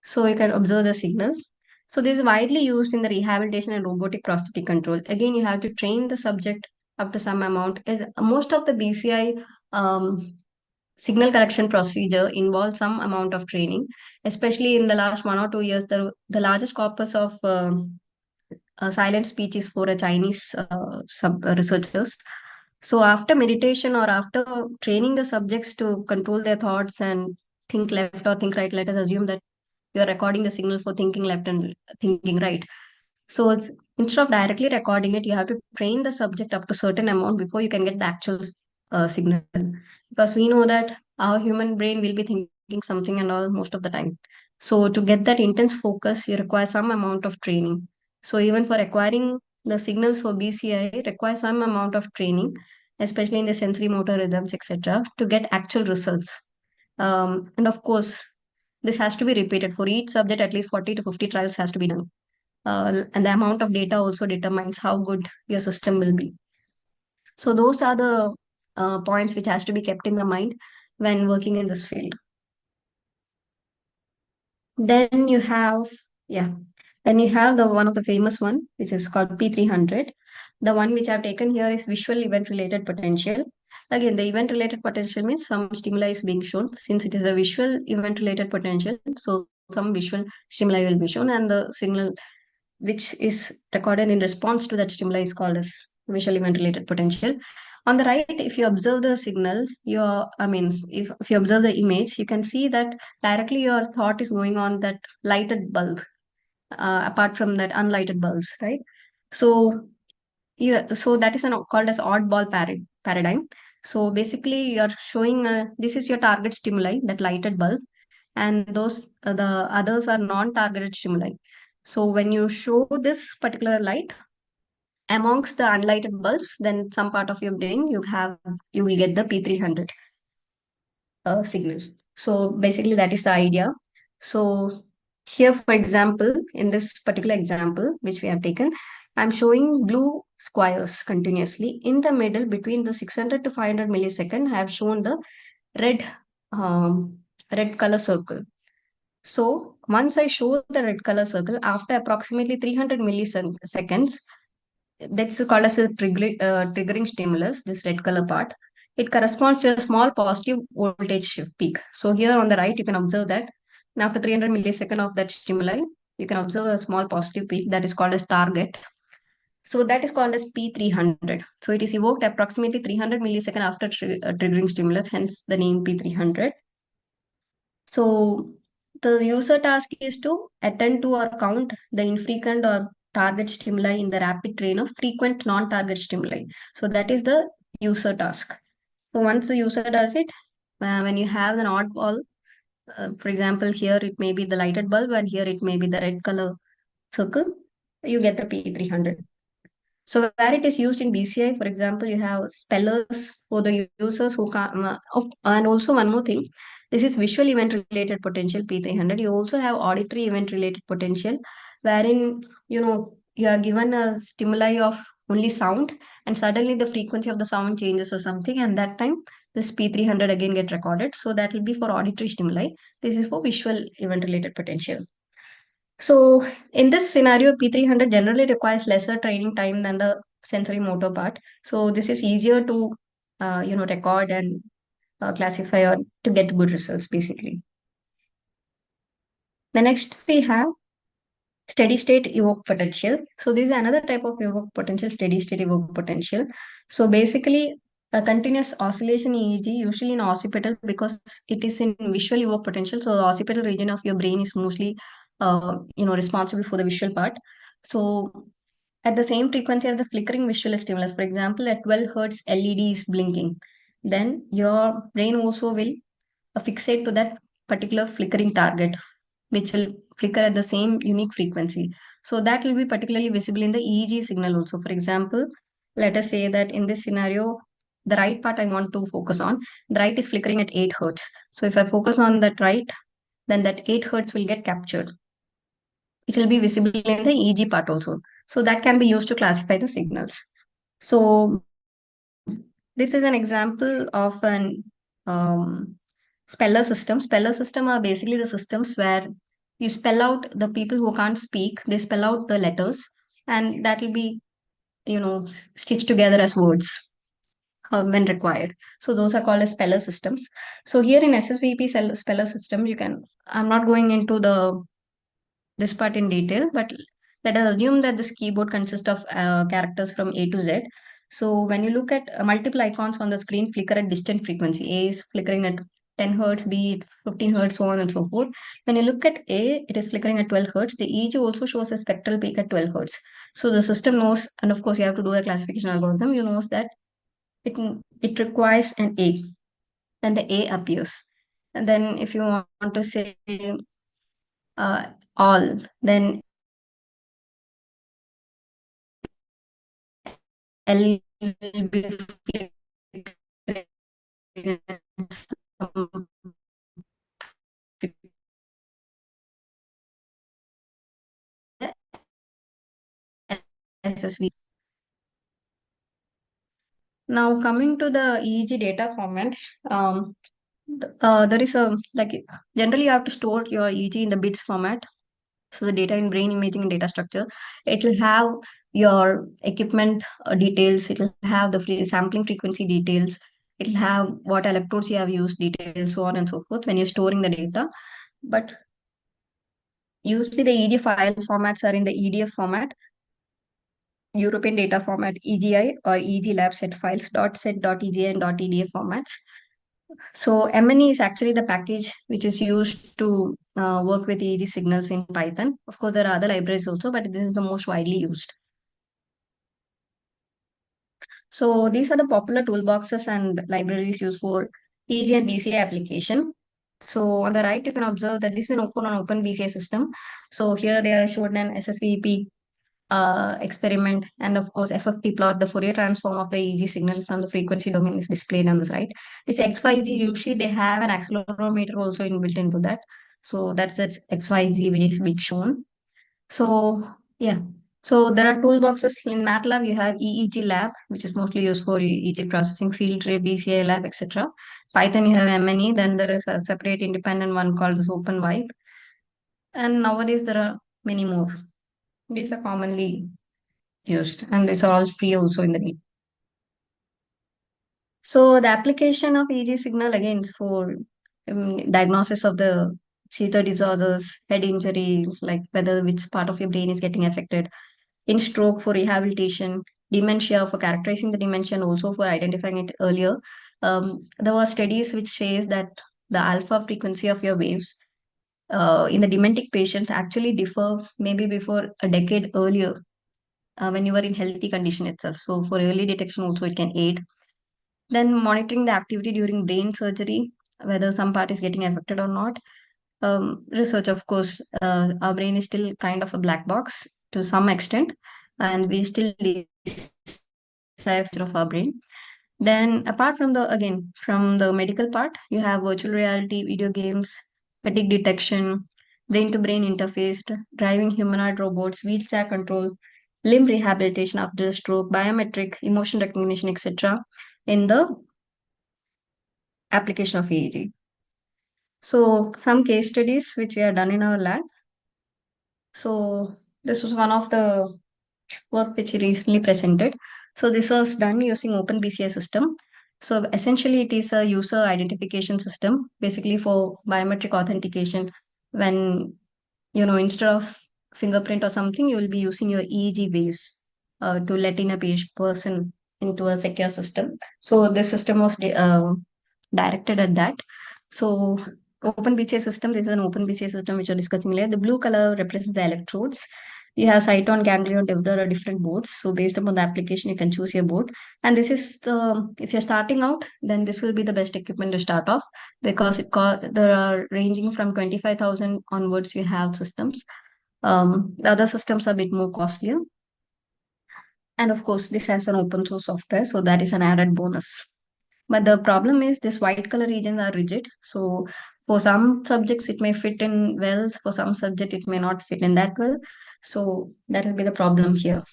So you can observe the signals. So this is widely used in the rehabilitation and robotic prosthetic control. Again, you have to train the subject up to some amount. Most of the BCI signal collection procedure involves some amount of training, especially in the last 1 or 2 years. The largest corpus of silent speech is for a Chinese researchers. So after meditation or after training the subjects to control their thoughts and think left or think right, let us assume that you're recording the signal for thinking left and thinking right. So instead of directly recording it, you have to train the subject up to certain amount before you can get the actual signal. Because we know that our human brain will be thinking something and all most of the time. So to get that intense focus, you require some amount of training. So even for acquiring the signals for BCI, require some amount of training, especially in the sensory motor rhythms, etc., to get actual results. And of course, this has to be repeated for each subject. At least 40 to 50 trials has to be done. And the amount of data also determines how good your system will be. So those are the points which has to be kept in the mind when working in this field. Then you have, yeah, then you have the one of the famous one, which is called P300. The one which I've taken here is visual event related potential. Again, the event related potential means some stimuli is being shown. Since it is a visual event related potential, so some visual stimuli will be shown, and the signal which is recorded in response to that stimuli is called as visual event related potential. On the right, if you observe the signal, if you observe the image, you can see that directly your thought is going on that lighted bulb, apart from that unlighted bulbs, right? So so that is called as oddball paradigm. So basically, you're showing this is your target stimuli, that lighted bulb, and those the others are non-targeted stimuli. So when you show this particular light amongst the unlighted bulbs, then some part of your brain you will get the P300 signal. So basically that is the idea. So here, for example, in this particular example which we have taken, I'm showing blue squares continuously. In the middle between the 600 to 500 millisecond, I have shown the red um, red color circle. So once I show the red color circle, after approximately 300 milliseconds, that's called as a triggering stimulus, this red color part. It corresponds to a small positive voltage peak. So here on the right, you can observe that after 300 milliseconds of that stimuli, you can observe a small positive peak that is called as target. So that is called as P300. So it is evoked approximately 300 milliseconds after triggering stimulus, hence the name P300. So the user task is to attend to or count the infrequent or target stimuli in the rapid train of frequent non-target stimuli. So that is the user task. So once the user does it, when you have an odd ball, for example, here it may be the lighted bulb and here it may be the red color circle, you get the P300. So where it is used in BCI, for example, you have spellers for the users who can't, and also one more thing, This is visual event related potential P300. You also have auditory event related potential, wherein you are given a stimuli of only sound, and suddenly the frequency of the sound changes or something, and that time this P300 again get recorded. So that will be for auditory stimuli. This is for visual event related potential. So in this scenario, P300 generally requires lesser training time than the sensory motor part. So this is easier to record and classify or to get good results basically. The next we have steady state evoked potential. So this is another type of evoked potential, steady state evoked potential. So basically a continuous oscillation EEG, usually in occipital, because it is in visual evoked potential. So the occipital region of your brain is mostly responsible for the visual part. So at the same frequency as the flickering visual stimulus, for example, at 12 hertz LED is blinking, then your brain also will fixate to that particular flickering target, which will flicker at the same unique frequency. So that will be particularly visible in the EEG signal also. For example, let us say that in this scenario, the right part I want to focus on, the right is flickering at 8 hertz. So if I focus on that right, then that 8 hertz will get captured, which will be visible in the EEG part also. So that can be used to classify the signals. So this is an example of an speller system. Speller system are basically the systems where you spell out the people who can't speak, they spell out the letters, and that will be, stitched together as words when required. So those are called as speller systems. So here in SSVP speller system, I'm not going into this part in detail, but let us assume that this keyboard consists of characters from A to Z. So when you look at multiple icons on the screen flicker at distant frequency, A is flickering at 10 hertz, B 15 hertz, so on and so forth. When you look at A, it is flickering at 12 hertz. The EEG also shows a spectral peak at 12 hertz. So the system knows, and of course you have to do a classification algorithm, you knows that it requires an A, then the A appears. And then if you want to say all, then L will be flickering at some SSV. Now coming to the EEG data formats, there is a like generally you have to store your EEG in the bits format. So the data in brain imaging and data structure, it will have your equipment details, it will have the sampling frequency details, it will have what electrodes you have used details, so on and so forth when you're storing the data. But usually the EEG file formats are in the EDF format, European data format EGI or EEG lab set files, .set, .egi and .edf formats. So MNE is actually the package which is used to work with EEG signals in Python. Of course, there are other libraries also, but this is the most widely used. So these are the popular toolboxes and libraries used for EEG and BCA application. So on the right, you can observe that this is an open BCA system. So here they are shown an SSVP experiment, and of course FFT plot, the Fourier transform of the EEG signal from the frequency domain is displayed on the side. This XYZ, usually they have an accelerometer also inbuilt into that. So that's XYZ which is being shown. So yeah, so there are toolboxes in MATLAB. You have EEG lab, which is mostly used for EEG processing, field trip, BCA lab, etc. Python, you have MNE. Then there is a separate independent one called this OpenVibe. And nowadays there are many more. These are commonly used, and these are all free also in the need. So the application of EEG signal again is for diagnosis of the seizure disorders, head injury, like whether which part of your brain is getting affected, in stroke for rehabilitation, dementia for characterizing the dementia, and also for identifying it earlier. There were studies which says that the alpha frequency of your waves in the dementic patients actually differ maybe before a decade earlier when you were in healthy condition itself. So for early detection also it can aid. Then monitoring the activity during brain surgery, whether some part is getting affected or not. Research, of course, our brain is still kind of a black box to some extent, and we still decipher of our brain. Then apart from the medical part, you have virtual reality, video games, fatigue detection, brain to brain interface, driving humanoid robots, wheelchair control, limb rehabilitation after stroke, biometric, emotion recognition, etc. in the application of EEG. So some case studies which we have done in our lab. So this was one of the work which he recently presented. So this was done using OpenBCI system. So essentially it is a user identification system basically for biometric authentication. When instead of fingerprint or something, you will be using your EEG waves to let in a person into a secure system. So this system was directed at that. So OpenBCI system, this is an OpenBCI system which we're discussing later. The blue color represents the electrodes. You have Cyton, Ganglion, there are different boards. So based upon the application, you can choose your board. And this is if you're starting out, then this will be the best equipment to start off because there are ranging from 25,000 onwards. You have systems. The other systems are a bit more costlier. And of course, this has an open source software, so that is an added bonus. But the problem is this white color regions are rigid. So for some subjects, it may fit in well. For some subject, it may not fit in that well. So that will be the problem here.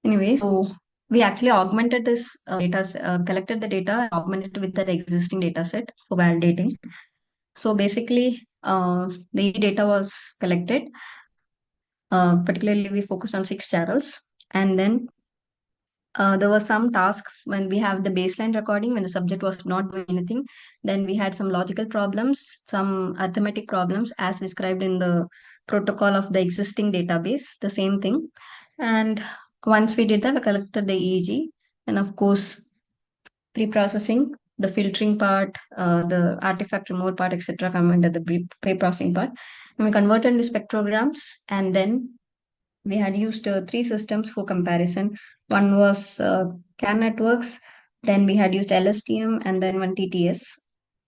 Anyway, so we actually augmented this collected the data, and augmented it with the existing data set for validating. So basically, the data was collected. Particularly, we focused on 6 channels, and then there was some task when we have the baseline recording when the subject was not doing anything. Then we had some logical problems, some arithmetic problems as described in the protocol of the existing database, the same thing. And once we did that, we collected the EEG, and of course, pre-processing, the filtering part, the artifact removal part, etc., come under the pre-processing part. And we converted into spectrograms, and then we had used 3 systems for comparison. One was CAN networks, then we had used LSTM, and then one TTS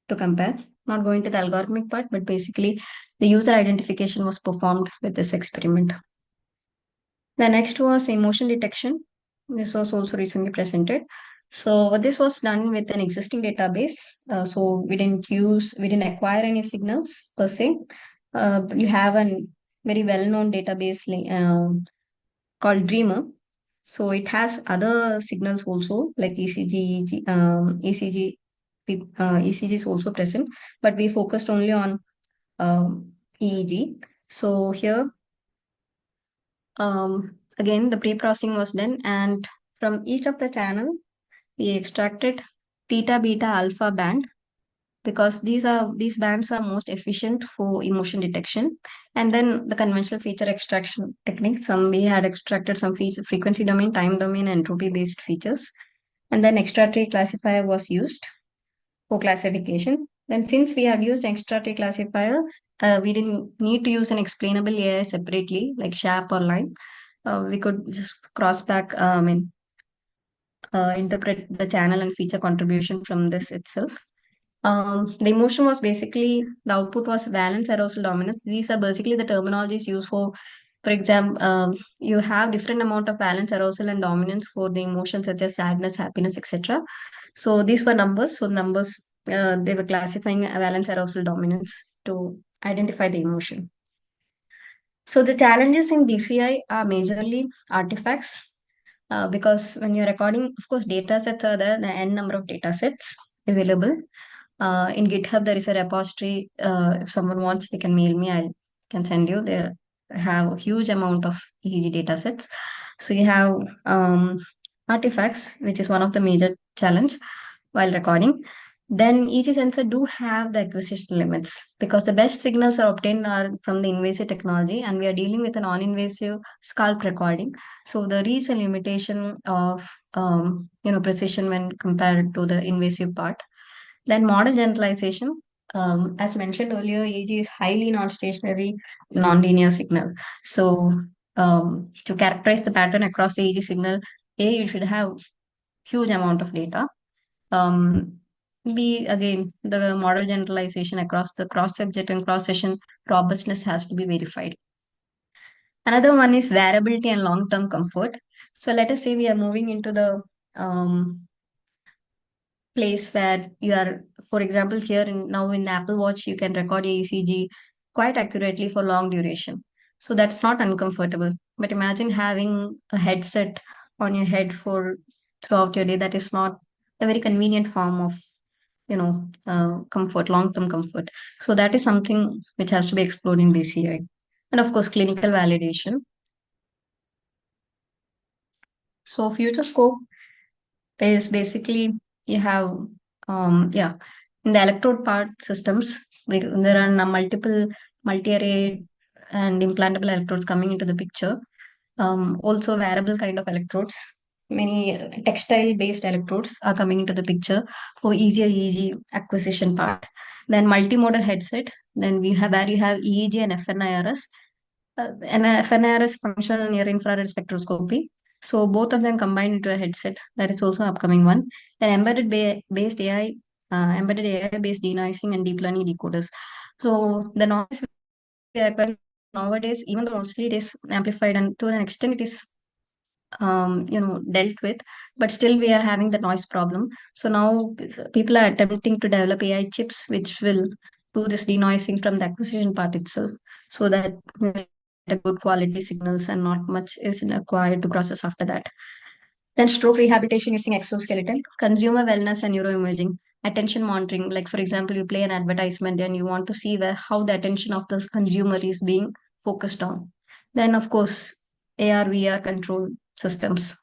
to compare. Not going to the algorithmic part, but basically the user identification was performed with this experiment. The next was emotion detection. This was also recently presented. So this was done with an existing database. So we didn't acquire any signals per se. You have a very well-known database called Dreamer. So it has other signals also like ECG, ECG is also present, but we focused only on EEG. So here, again, the pre-processing was done, and from each of the channel, we extracted theta, beta, alpha band because these bands are most efficient for emotion detection. And then the conventional feature extraction technique, some we had extracted some frequency domain, time domain, entropy based features. And then extra tree classifier was used for classification. Then since we had used extra tree classifier, we didn't need to use an explainable AI separately like SHAP or line. We could just cross back, interpret the channel and feature contribution from this itself. The emotion was basically the output was valence, arousal, dominance. These are basically the terminologies used for example, you have different amount of valence, arousal, and dominance for the emotions such as sadness, happiness, etc. So these were numbers. So numbers, they were classifying valence, arousal, dominance to identify the emotion. So the challenges in BCI are majorly artifacts because when you're recording, of course, data sets are there, the n number of data sets available. In GitHub, there is a repository. If someone wants, they can mail me. I can send you. They have a huge amount of EEG data sets. So you have artifacts, which is one of the major challenge while recording. Then each sensor do have the acquisition limits because the best signals are obtained are from the invasive technology, and we are dealing with a non-invasive scalp recording. So there is a limitation of precision when compared to the invasive part. Then model generalization. As mentioned earlier, EEG is highly non-stationary, non-linear signal. So to characterize the pattern across the EEG signal, you should have huge amount of data. B, again, the model generalization across the cross-subject and cross-session robustness has to be verified. Another one is variability and long-term comfort. So let us say we are moving into the place where you are, for example, here now in Apple Watch, you can record your ECG quite accurately for long duration. So that's not uncomfortable. But imagine having a headset on your head for throughout your day. That is not a very convenient form of, comfort, long-term comfort. So that is something which has to be explored in BCI. And of course, clinical validation. So future scope is basically you have yeah, in the electrode part systems there are multiple multi-array and implantable electrodes coming into the picture. Also wearable kind of electrodes, many textile based electrodes are coming into the picture for easier EEG acquisition part. Then multimodal headset, then we have where you have EEG and FNIRS. And FNIRS functional near infrared spectroscopy. So both of them combined into a headset. That is also upcoming one. Then based AI, embedded AI based denoising and deep learning decoders. So the noise we are acquiring nowadays, even though mostly it is amplified and to an extent it is dealt with, but still we are having the noise problem. So now people are attempting to develop AI chips which will do this denoising from the acquisition part itself, so that we get a good quality signals and not much is required to process after that. Then stroke rehabilitation using exoskeleton, consumer wellness and neuroimaging, attention monitoring. Like for example, you play an advertisement and you want to see how the attention of the consumer is being focused on. Then of course, AR VR control systems.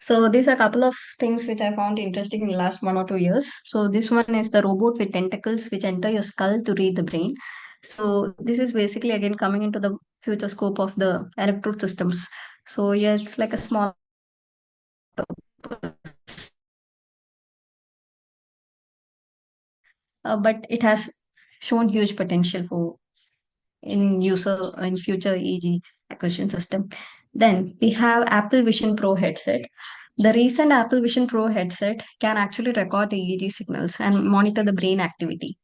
So these are a couple of things which I found interesting in the last 1 or 2 years. So this one is the robot with tentacles which enter your skull to read the brain. So this is basically again coming into the future scope of the electrode systems. So yeah, it's like a small but it has shown huge potential for in future EEG acquisition system. Then we have Apple Vision Pro headset. The recent Apple Vision Pro headset can actually record the EEG signals and monitor the brain activity.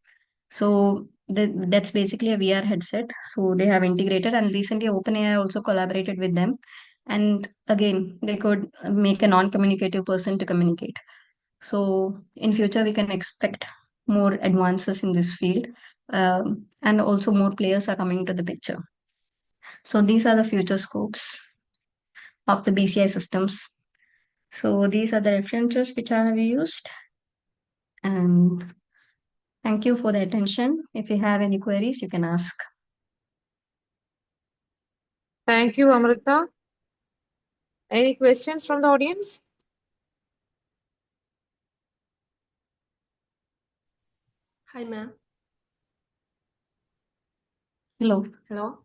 So that's basically a VR headset. So they have integrated, and recently OpenAI also collaborated with them. And again, they could make a non-communicative person to communicate. So in future, we can expect more advances in this field, and also more players are coming into the picture. So these are the future scopes of the BCI systems. So these are the references which I have used. And thank you for the attention. If you have any queries, you can ask. Thank you, Amrutha. Any questions from the audience? Hi, ma'am. Hello. Hello.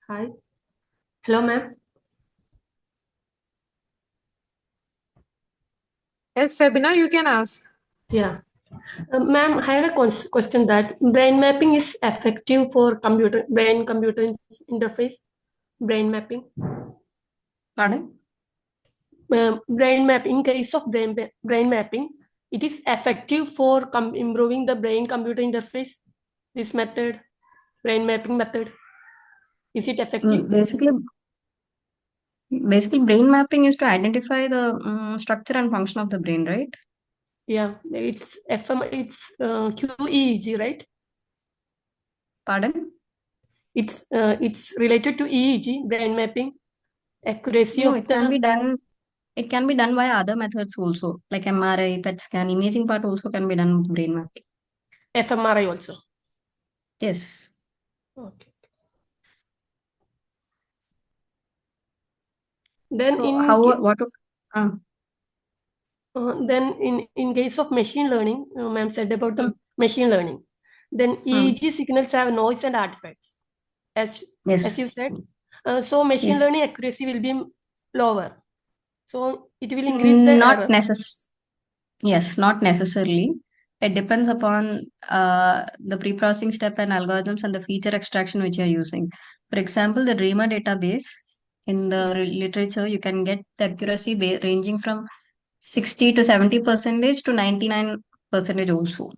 Hi. Hello, ma'am. Yes, Febina, you can ask. Yeah. Ma'am, I have a question that brain mapping is effective for brain-computer interface. Brain mapping. Pardon? Brain mapping. In case of brain mapping, it is effective for improving the brain-computer interface. This method, brain mapping method, is it effective? Basically, brain mapping is to identify the structure and function of the brain, right? Yeah, it's QEEG, right? Pardon? It's related to EEG, brain mapping, accuracy No, of it can the be done. It can be done by other methods also, like MRI, PET scan, imaging part also can be done with brain mapping. fMRI also. Yes. Okay. Then So in how ca- what? Uh, then in case of machine learning, ma'am said about hmm, the machine learning. Then hmm. EEG signals have noise and artifacts, as you Yes. said. So machine Yes. learning accuracy will be lower. So it will increase the Not error. necess. Yes, not necessarily. It depends upon the pre-processing step and algorithms and the feature extraction which you're using. For example, the Dreamer database in the literature, you can get the accuracy ranging from 60 to 70 percentage to 99 percentage also.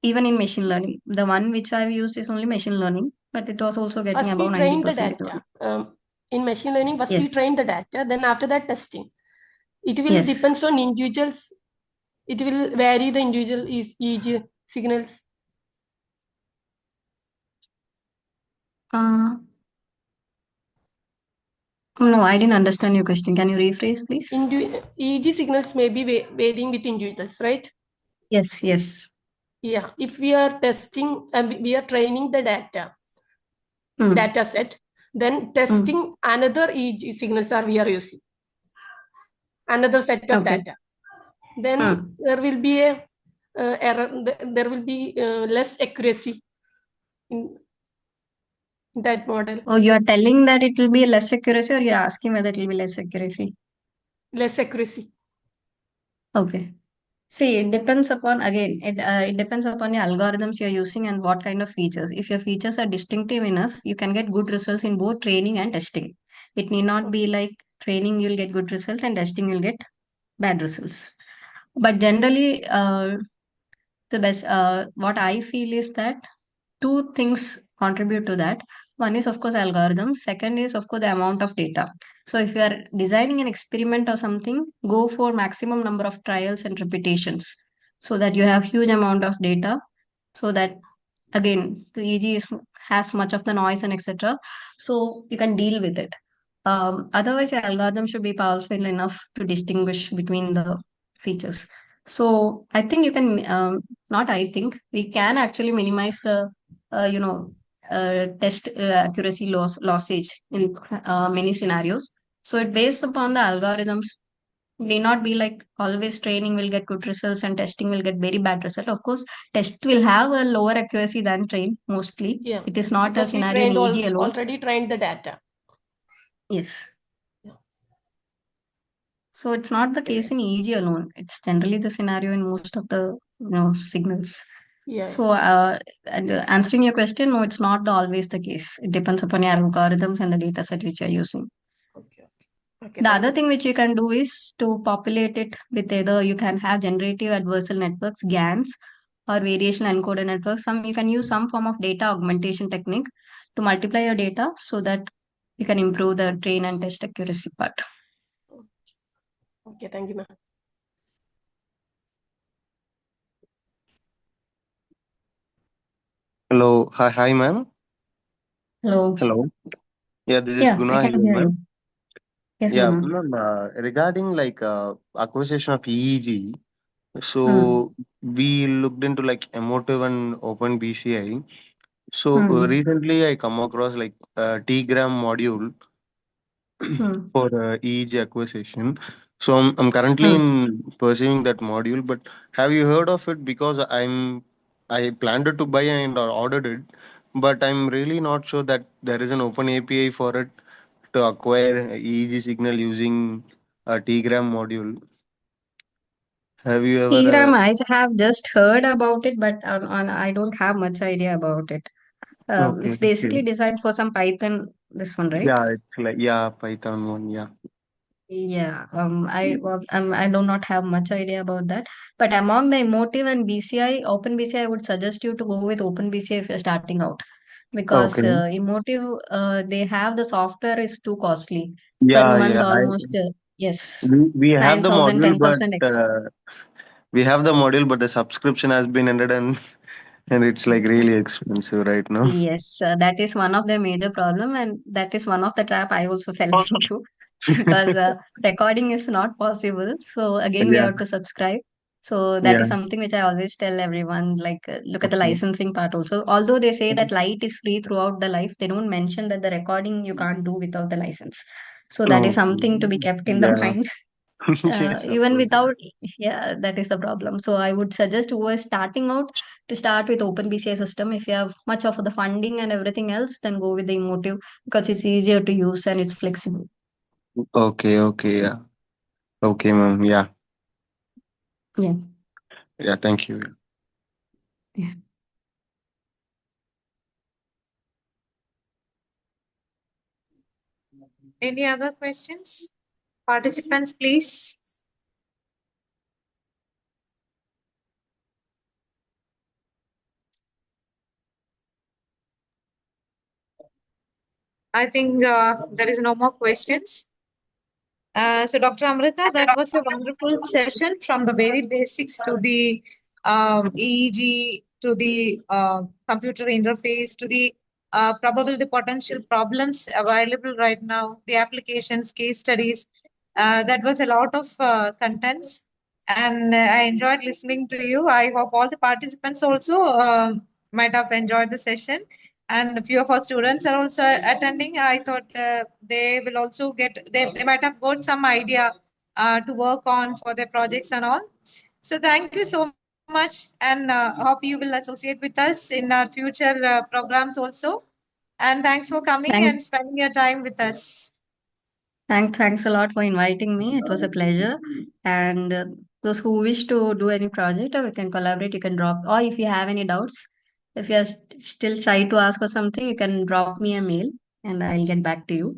Even in machine learning, the one which I've used is only machine learning, but it was also getting First we above 90 train the percentage data. only. In machine learning, first we Yes, train the data, then after that testing. It will Yes. depends on individuals. It will vary the individual is EEG signals. Uh, no, I didn't understand your question. Can you rephrase, please? EEG signals may be varying with individuals, right? Yes, yes. Yeah. If we are testing and we are training the Hmm. data set, then testing another EEG signals we are using. Another set of Okay. data. Then there will be a error. There will be less accuracy in that model. Oh, you are telling that it will be less accuracy, or you're asking whether it will be less accuracy? Less accuracy. Okay. See, it depends upon, again, it depends upon the algorithms you're using and what kind of features. If your features are distinctive enough, you can get good results in both training and testing. It need not be like training you'll get good result and testing you'll get bad results. But generally, the best, what I feel is that two things contribute to that. One is, of course, algorithms. Second is, of course, the amount of data. So if you are designing an experiment or something, go for maximum number of trials and repetitions so that you have huge amount of data, so that again the EEG has much of the noise and etc. So you can deal with it. Otherwise, your algorithm should be powerful enough to distinguish between the features. So I think you can, not I think, we can actually minimize the, uh, you know, test accuracy lossage in many scenarios. So it based upon the algorithms. May not be like always training will get good results and testing will get very bad result. Of course, test will have a lower accuracy than train mostly. Yeah. It is not a Because we scenario in trained EEG alone. already trained the data. Yes. Yeah. So it's not the case in EEG alone. It's generally the scenario in most of the signals. Yeah. So and answering your question, no, it's not always the case. It depends upon your algorithms and the data set which you're using. Okay. Okay. The Thank other you. thing which you can do is to populate it with either you can have generative adversarial networks, GANs, or variation encoder networks. Some you can use some form of data augmentation technique to multiply your data so that you can improve the train and test accuracy part. Okay. Thank you, ma'am. Hello. Hi, ma'am. Hello. Hello. Yeah, this is Yeah, I Guna can here, hear you. ma'am. Yes, Yeah, Guna. ma'am. Regarding like acquisition of EEG, Hmm. so we looked into like emotive and open BCI. So Hmm. recently I come across like a T-gram module Hmm. for EEG acquisition. So I'm currently Hmm. in pursuing that module, but have you heard of it? Because I planned to buy and ordered it, but I'm really not sure that there is an open API for it to acquire EEG signal using a T-gram module. Have you ever? T-gram, I have just heard about it, but I don't have much idea about it. Okay, It's basically okay. designed for some Python, this one, right? Yeah, it's like Python one. Yeah. Yeah, I do not have much idea about that. But among the emotive and BCI, Open BCI, I would suggest you to go with Open BCI if you're starting out, because Okay. emotive, they have the software is too costly per Yeah, month, yeah. almost yes, We have the 9,000, module, 10,000 extra. we have the module, but the subscription has been ended, and it's like really expensive right now. Yes, that is one of the major problem, and that is one of the trap I also fell into because recording is not possible. So again, we Yeah, have to subscribe. So that yeah. is something which I always tell everyone, like look at the Okay. licensing part also. Although they say that light is free throughout the life, they don't mention that the recording you can't do without the license. So that is Okay. something to be kept in the Yeah. mind. Yes, of Even course. without, yeah, that is the problem. So I would suggest who is starting out to start with open BCI system. If you have much of the funding and everything else, then go with the emotive because it's easier to use and it's flexible. Okay, okay, yeah. Okay, ma'am. Yeah. Yeah. Yeah, thank you. Yeah. Any other questions? Participants, please. I think there is no more questions. So, Dr. Amrita, that was a wonderful session from the very basics to the EEG, to the computer interface, to the probable the potential problems available right now, the applications, case studies. That was a lot of contents, and I enjoyed listening to you. I hope all the participants also might have enjoyed the session, and a few of our students are also attending. I thought they will also they might have got some idea to work on for their projects and all. So thank you so much, and hope you will associate with us in our future programs also. And thanks for coming Thank, and spending your time with us. thanks a lot for inviting me. It was a pleasure. And those who wish to do any project or we can collaborate, you can drop. Or if you have any doubts, if you are still shy to ask or something, you can drop me a mail and I'll get back to you.